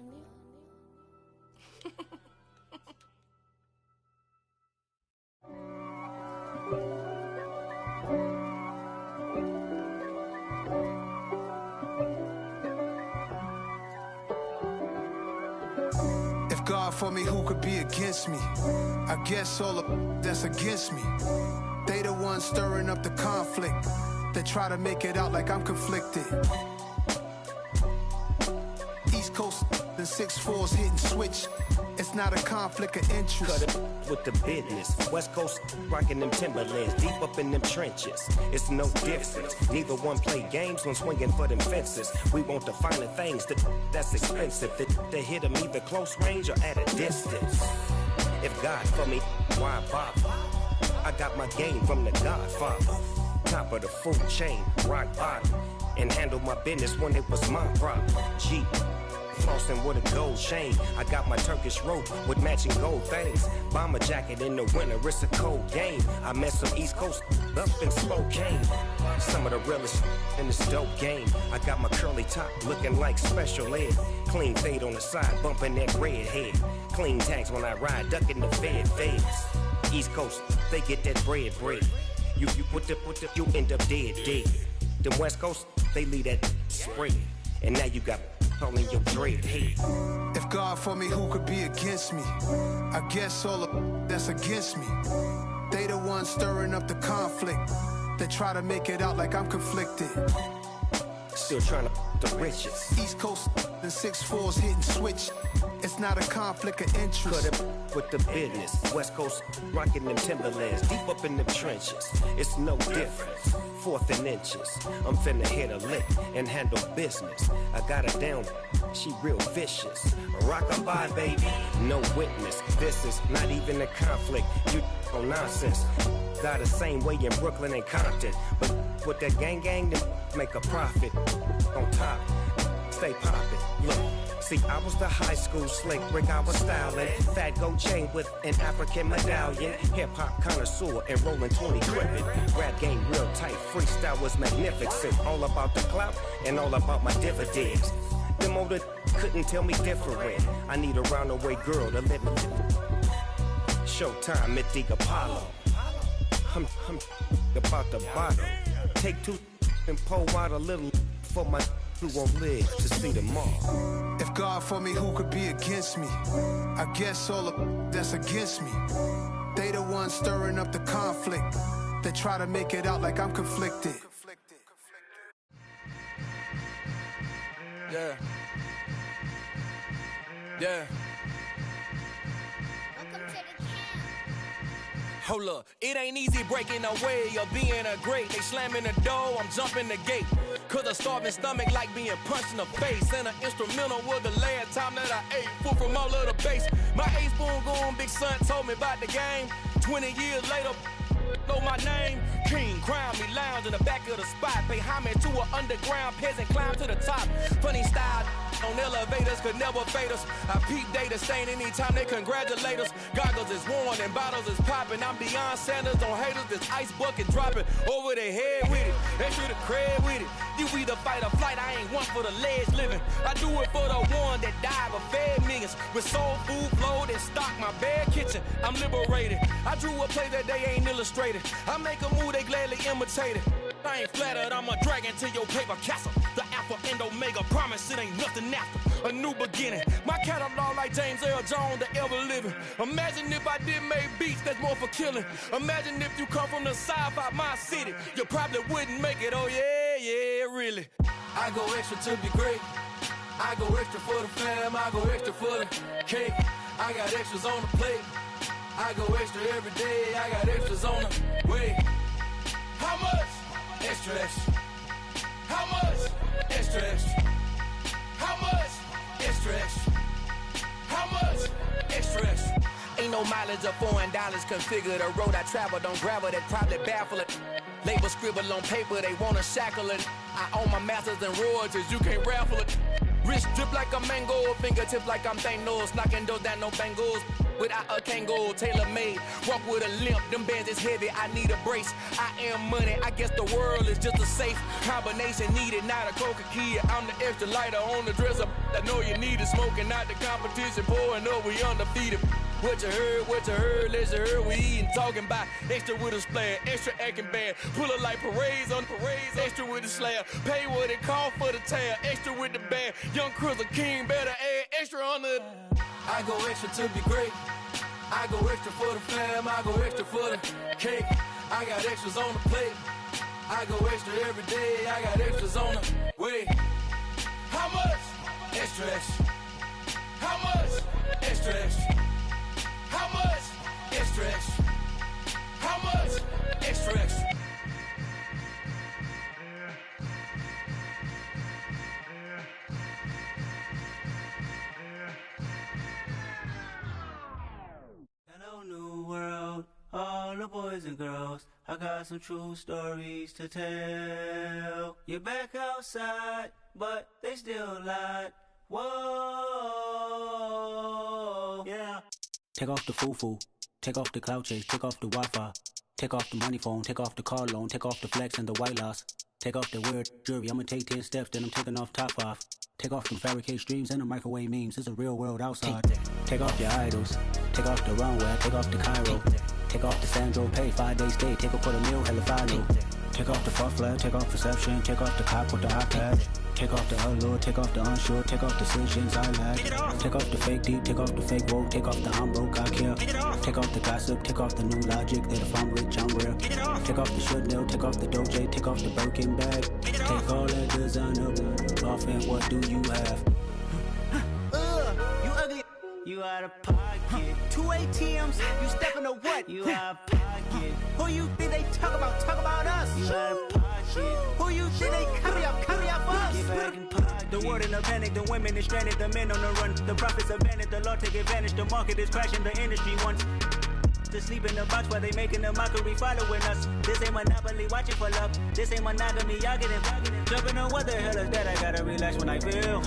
If God for me, who could be against me? I guess all of that's against me. They the ones stirring up the conflict. They try to make it out like I'm conflicted. East Coast and 6'4's hitting switch. It's not a conflict of interest. Cut it with the business. West Coast rocking them Timberlands, deep up in them trenches. It's no difference. Neither one play games when swinging for them fences. We want the finer things that's expensive. That hit them either close range or at a distance. If God for me, why bother? I got my game from the Godfather. Top of the food chain, rock bottom. And handle my business when it was my problem. G. Flossing with a gold chain. I got my Turkish rope with matching gold things. Bomber jacket in the winter, it's a cold game. I met some East Coast up in Spokane. Some of the realest in this dope game. I got my curly top looking like special ed. Clean fade on the side, bumping that red head. Clean tags when I ride, ducking the feds. East Coast, they get that bread. You you end up dead. Then West Coast, they leave that spray. And now you got all in your dread head. If God for me, who could be against me? I guess all of that's against me. They the ones stirring up the conflict. They try to make it out like I'm conflicted. Still trying to the riches. East Coast and 6'4's hitting switch. It's not a conflict of interest. Cut it with the business. West Coast rocking them Timberlands, deep up in them trenches. It's no difference. 4th and inches. I'm finna hit a lick and handle business. I got her down, she real vicious. Rock-a-bye, baby, no witness. This is not even a conflict. You on nonsense. Got the same way in Brooklyn and Compton. But with that gang, then make a profit. On top, stay poppin'. Look. See, I was the high school slick brick, I was styling. Fat gold chain with an African medallion. Hip-hop connoisseur and rolling 20 gripping. Rap game real tight, freestyle was magnificent. All about the clout and all about my dividends. Them older couldn't tell me different. I need a roundaway girl to live with. Showtime at the Apollo. I'm about the bottom. Take 2 and pull out a little for my who won't live to see tomorrow. If God for me, who could be against me? I guess all of that's against me. They the ones stirring up the conflict. They try to make it out like I'm conflicted. Yeah. Hold up, it ain't easy breaking away or being a great. They slamming the door, I'm jumping the gate. Cause a starving stomach like being punched in the face. And an instrumental was the last time that I ate food from all of the base. My A-spoon going big son told me about the game. 20 years later, know my name. King, crown me, lounge in the back of the spot. Pay homage to an underground peasant, climb to the top. Funny style on elevators could never fade us. I peep data stain anytime they congratulate us. Goggles is worn and bottles is popping. I'm Deion Sanders on haters, this ice bucket dropping over their head with it. They should have cred with it. You either fight or flight, I ain't one for the ledge living. I do it for the one that died but fed millions. With soul food flowed and stock my bad kitchen. I'm liberated. I drew a play that they ain't illustrated. I make a move, they gladly imitate it. I ain't flattered, I'm a dragon to your paper castle. The Alpha and Omega, promise it ain't nothing after. A new beginning. My catalog like James Earl Jones, the ever living. Imagine if I did make beats that's more for killing. Imagine if you come from the south out my city. You probably wouldn't make it, oh yeah, really. I go extra to be great. I go extra for the fam, I go extra for the cake. I got extras on the plate. I go extra every day, I got extras on the way. How much? Extra, extra. How much? Extra, extra. How much? Extra, extra. How much? Extra, extra. Ain't no mileage of $4 configure the road I travel. Don't gravel that probably baffle it. Label scribble on paper, they wanna shackle it. I own my masters and royalties, you can't raffle it. Wrist drip like a mango, fingertips like I'm Thanos. Knocking doors down, no bangles. Without a Kango, tailor-made. Walk with a limp, them bands is heavy, I need a brace. I am money, I guess the world is just a safe combination needed, not a coca key. I'm the extra lighter on the dresser. I know you need it, smoking out the competition, pouring up, we undefeated. What you heard, let's hear we eating, talking about extra with a splash, extra acting bad, pull it like parades on parades, extra with the slab, pay what it cost for the tab, extra with the band, young Chris a king, better add extra on the. I go extra to be great. I go extra for the fam, I go extra for the cake. I got extras on the plate. I go extra every day, I got extras on the way. How much? Extra, extra. How much? Extra, extra. How much? Extra, extra. How much? Extra, extra. Hello, new world, all the boys and girls. I got some true stories to tell. You're back outside, but they still lied. Whoa, yeah. Take off the foo-foo, take off the cloud chase, take off the Wi-Fi, take off the money phone, take off the car loan, take off the flex and the white loss, take off the weird jewelry. I'ma take 10 steps, then I'm taking off top 5. Take off them fabricated streams and the microwave memes. It's a real world outside. Take off your idols, take off the runway, take off the Cairo, take off the Sandro Pay, 5-day stay, take a quarter meal, hella follow. Take off the far flag, take off perception, take off the cop with the iPad. Take off the allure, take off the unsure, take off decisions I lack. Take off the fake deep, take off the fake woke, take off the I'm broke, I care. Take off the gossip, take off the new logic that if I'm rich, I'm real. Take off the Chanel, take off the Doja, take off the Birkin bag. Take all that designer off and what do you have? You ugly. You out of pocket. 2 ATMs, you stepping to what? You out of pocket. Who you think they talk about? Talk about us. You out of pocket. Who you think they carry up us? Get back in pocket. The world in a panic, the women is stranded, the men on the run. The profits abandoned, the law take advantage. The market is crashing, the industry wants to sleep in the box while they making a mockery following us. This ain't monopoly, watching for love. This ain't monogamy, y'all get it. Jumping on what the hell is that? I gotta relax when I feel.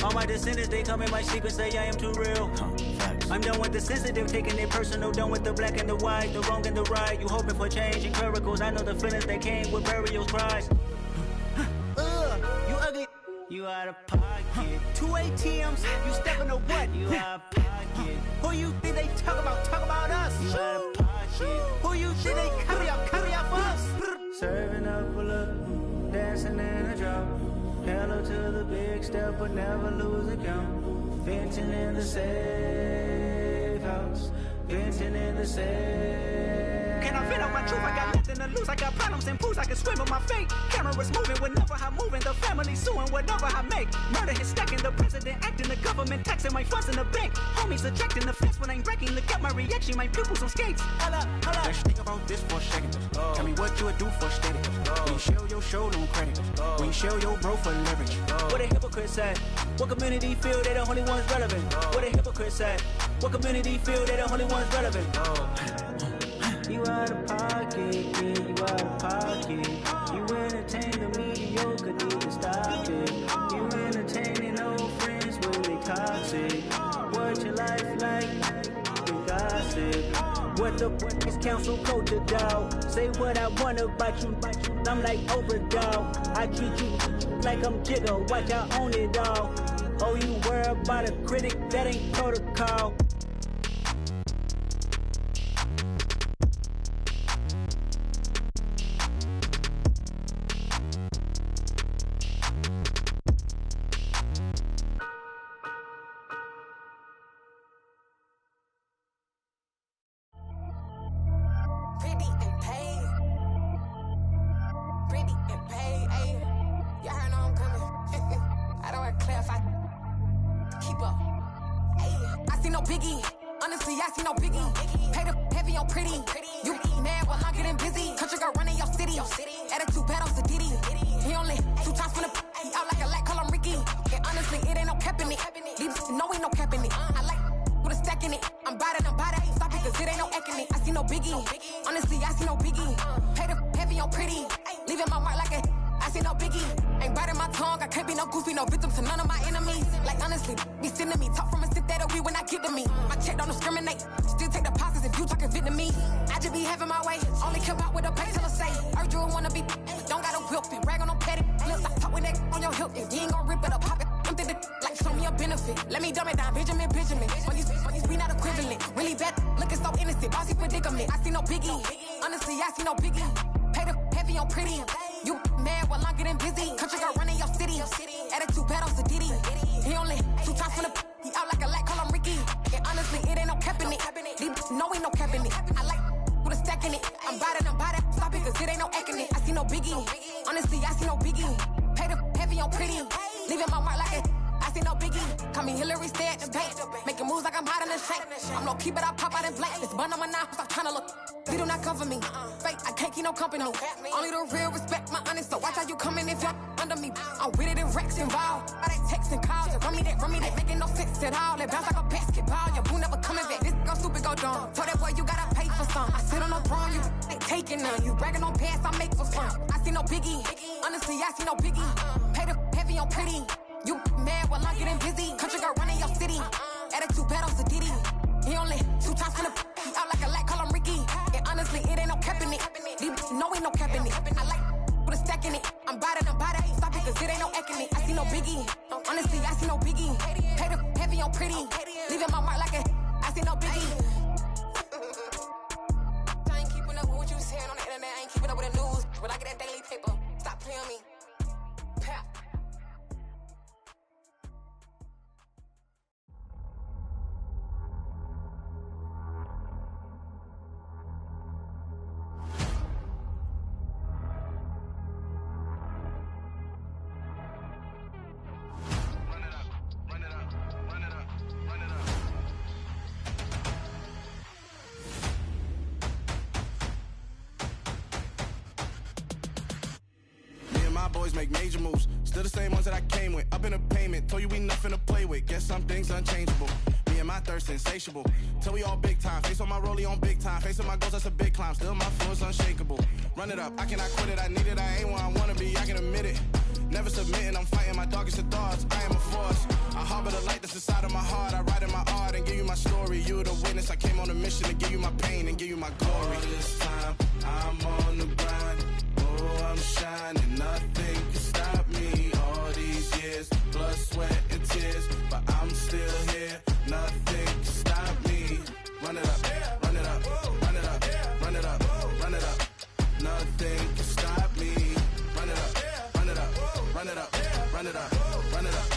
All my descendants, they come in my sleep and say I am too real. I'm done with the sensitive, taking it personal. Done with the black and the white, the wrong and the right. You hoping for change and miracles. I know the feelings that came with burial cries. You ugly. You out of pocket. 2 ATMs, you stepping to what? You out of pocket. Who you think they talk about? Talk about us. You out of pocket. Who you think they carry up us? Serving up a look, dancing in a drop. Hello to the big step, but never lose a count. Venting in the safe house. Venting in the safe. Can I fit out my truth? I got nothing to lose. I got problems and pools, I can swim with my fate. Cameras moving whenever I'm moving. The family suing whatever I make. Murder is stacking, the president acting, the government taxing my funds in the bank. Homies ejecting the fence when I'm wrecking. Look at my reaction, my pupils on skates. Hold up. Let's think about this for a second. Tell me what you would do for steady. When you show your show, no credit. When you show your bro for leverage. What a hypocrite said. What community feel they the only ones relevant? What a hypocrite said. What community feel they the only ones relevant? You out of pocket, yeah, you out of pocket. You entertain the mediocre, need to stop it. You entertaining old friends, but they toxic. What your life like? You gossip. What the fuck is council culture, dog? Say what I want about you. I'm like Oprah, dog. I treat you like I'm Jigga. Watch I own it, dog. Oh, you worry about a critic, that ain't protocol. Only the real respect my honest, so watch how you coming if you're under me. I'm with it in Rex involved. All that text and calls, run me that, making no sense at all. It bounce like a basketball, your boo never coming back. This go stupid, go dumb. Told that boy you gotta pay for some. I sit on the throne, you ain't taking none. You bragging on past, I make for fun. I see no biggie, honestly, I see no biggie. Pay the heavy on pretty. You mad while I'm getting busy. Country girl running your city. Attitude bad on Diddy. He only 2 times from the he out like a lack, call him Ricky. And honestly, it ain't no cap in it. No, ain't no cap in it. I like put a stack in it. I'm about it. Stop it, cause it ain't no acting it. I see no biggie. Honestly, I see no biggie. Pay the heavy on pretty. Leaving my mark like a I see no biggie. I ain't keeping up with what you saying on the internet. I ain't keeping up with the news. But I get that daily paper. Stop playing me. Pap. Boys make major moves, still the same ones that I came with. Up in the payment, told you we nothing to play with. Guess some things unchangeable. Me and my thirst insatiable. Till we all big time. Face on my rollie on big time. Facing my goals, that's a big climb. Still my flow is unshakable. Run it up, I cannot quit it. I need it, I ain't where I wanna be. I can admit it. Never submitting, I'm fighting my darkest of thoughts. I am a force. I harbor the light that's inside of my heart. I write in my art and give you my story. You the witness. I came on a mission to give you my pain and give you my glory. All this time, I'm on the grind. Oh, I'm shining. Nothing can stop me. All these years, blood, sweat, and tears. But I'm still here. Nothing can stop me. Run it up, run it up, run it up, run it up, run it up. Nothing can stop me. Run it up, run it up, run it up, run it up, run it up.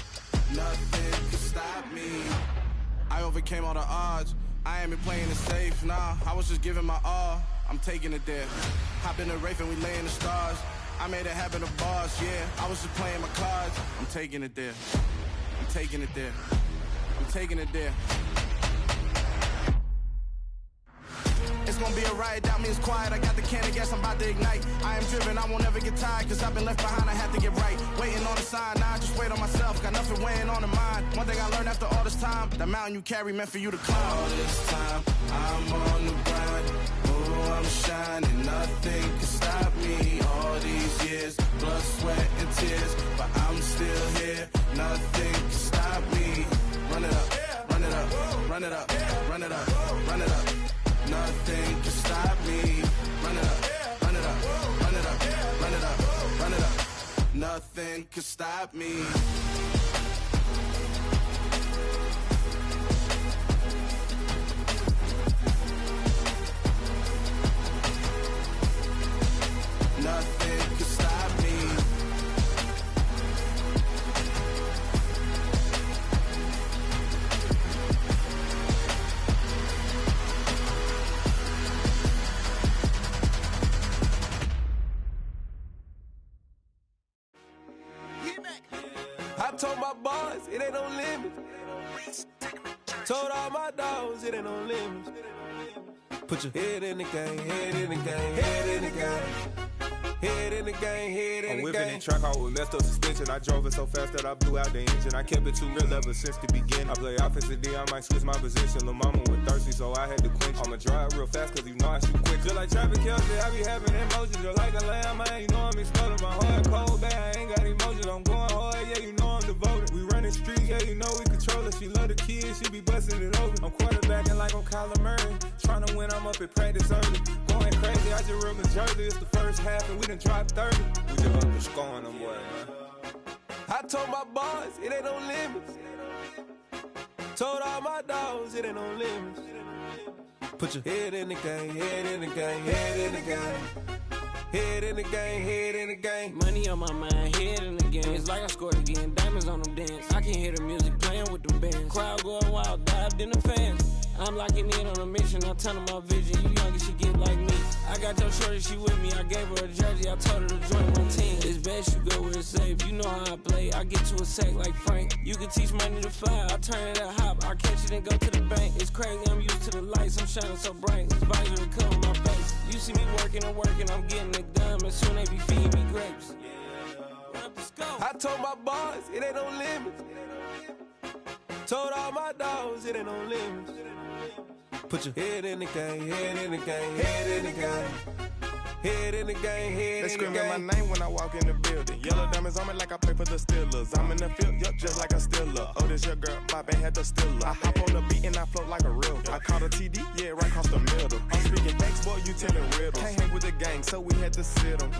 Nothing can stop me. I overcame all the odds. I ain't been playing it safe, nah. I was just giving my all. I'm taking it there. Hop in the Wraith and we lay in the stars. I made it happen to bars, yeah. I was just playing my cards. I'm taking it there. I'm taking it there. I'm taking it there. It's gonna be a riot, doubt me it's quiet. I got the can of gas, I'm about to ignite. I am driven, I won't ever get tired, cause I've been left behind, I have to get right. Waiting on the sign, now I just wait on myself, got nothing weighing on the mind. One thing I learned after all this time, the mountain you carry meant for you to climb. All this time, I'm on the grind. Oh, I'm shining, nothing can stop me. All these years, blood, sweat, and tears, but I'm still here, nothing can stop me. Run it up, run it up, run it up, run it up, run it up. Nothing can stop me. Run it up, run it up, run it up, run it up, run it up. Nothing can stop me. Nothing can stop me. I told my boys, it ain't no limits. Told all my dogs, it ain't no limits. Put your head in the game, head in the game, head in the game. Head in the game, head in the game. I'm whipping the track out with messed up suspension. I drove it so fast that I blew out the engine. I kept it too real ever since the beginning. I play offensive D, I might switch my position. Lil' mama was thirsty, so I had to quench. I'ma drive real fast, cause you know I shoot quick. Just like Travis Kelce, I be having emotions. Just like a lamb, man, you know I'm exploding. My heart cold, bad, I ain't got emotions. I'm going hard, yeah, you know I'm devoted. We running streets, yeah, you know we control it. She love the kids, she be busting it over. I'm quarterbacking like I'm Kyler Murray. Trying to win, I'm up at practice early. Going crazy, I just rub the jersey. It's the first half and we done dropped 30. We just up to scoring them, boy, man. I told my boys, it ain't no limits. Told all my dogs, it ain't no limits. Put your head in the game, head in the game, head in the game. Head in the game, head in the game. Money on my mind, head in the game. It's like I scored again, diamonds on them dance. I can hear the music playing with them bands. Crowd going wild, dived in the fans. I'm locking in on a mission, I tell them my vision. You young and she get like me. I got your shorty, she with me. I gave her a jersey, I told her to join my team. It's best you go where it's safe. You know how I play, I get to a sack like Frank. You can teach money to fly, I turn it at hop. I catch it and go to the bank. It's crazy, I'm used to the lights, I'm shining so bright. This visor will cover my face. You see me working and working, I'm getting it done. And soon they be feeding me grapes. I told my boys, it ain't no limits. Told all my dogs, it ain't no limits. Put your head in the game, head in the game, head in the game. Head in the game, head in the game. They screaming my name when I walk in the building. Yellow diamonds on me like I play for the Steelers. I'm in the field, yup, just like a Steeler. Oh, this your girl, my band had the Steeler. I hop on the beat and I float like a real. I caught a TD, yeah, right across the middle. I'm speaking thanks, boy, you telling riddles. Can't hang with the gang, so we had to sit them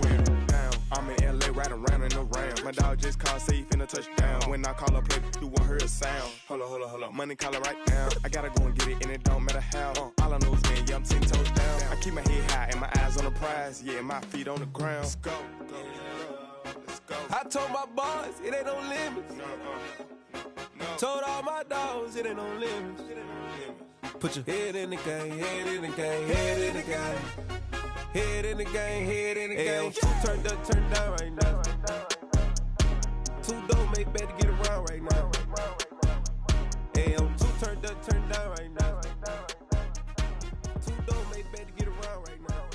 down. I'm in LA, riding around in the Ram. My dog just called, say he finna touchdown. When I call a play, you won't hear a sound. Hold on, money call it right now. I gotta go and get it, and it don't matter how. All I know is man, yeah, I'm 10 toes down. I keep my head high and my eyes on the prize. Yeah, my feet on the ground. Let's go. Let's go. I told my boys, it ain't no limits. No. Told all my dogs, it ain't no limits. Put your head in the game, head in the game, head in the game. Head in the game, head in the game. Turned up, turned down right now. Two dope make better get around right now. Two turned up, turned down right now. Two dope make better get around right now.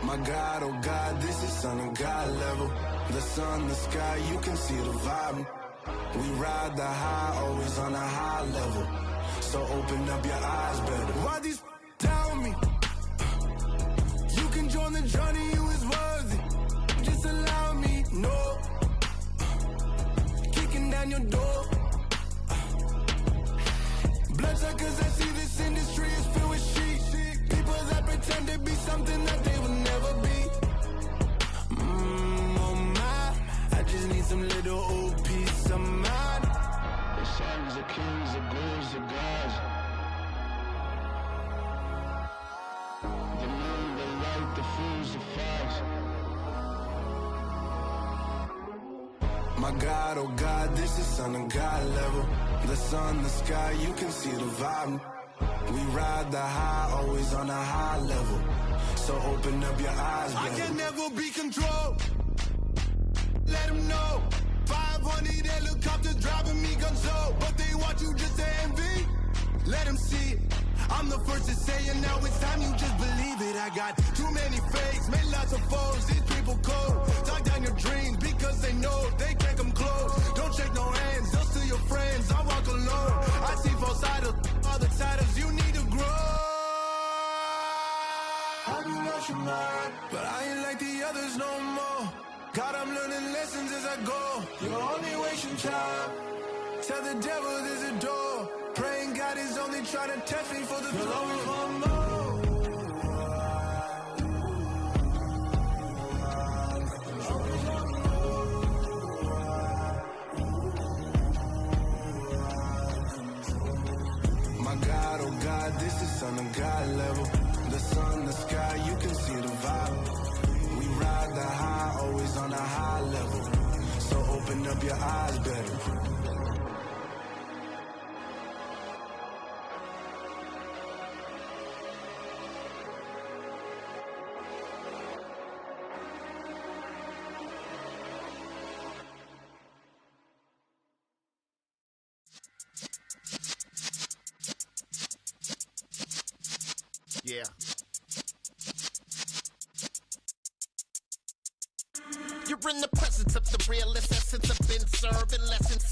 My God, oh God, this is Son of God level. The sun, the sky, you can see the vibe. We ride the high, always on a high level. So open up your eyes better. Why these tell me? You can join the journey, you is worthy. Just allow me, no. Kicking down your door. Bloodsuckers, I see this industry is filled with sheep. People that pretend to be something that they will never be. Oh my, I just need some little OB. of mine. The sons of kings, the ghouls, the gods. The moon, the light, the fools, the fogs. My God, oh God, this is son of God level. The sun, the sky, you can see the vibe. We ride the high, always on a high level. So open up your eyes, baby. I can never be controlled. Let them know. 500 helicopters driving me gonzo. But they want you just to envy. Let them see it. I'm the first to say it, now it's time you just believe it. I got too many fakes, made lots of foes. These people cold. Talk down your dreams because they know they can't come close. Don't shake no hands, they'll steal your friends. I walk alone. I see false idols, other titles. You need to grow. Have you lost your mind? But I ain't like the others no more. God, I'm learning lessons as I go. You're only wasting time. Tell the devil there's a door. Praying God is only trying to test me for the throne. You'll always want more. My God, oh God, this is son of God level. The sun, the sky, you can see the vibe. We ride the high, always on a high level. So open up your eyes, baby. Yeah. You're in the presence of the realest essence. I've been serving lessons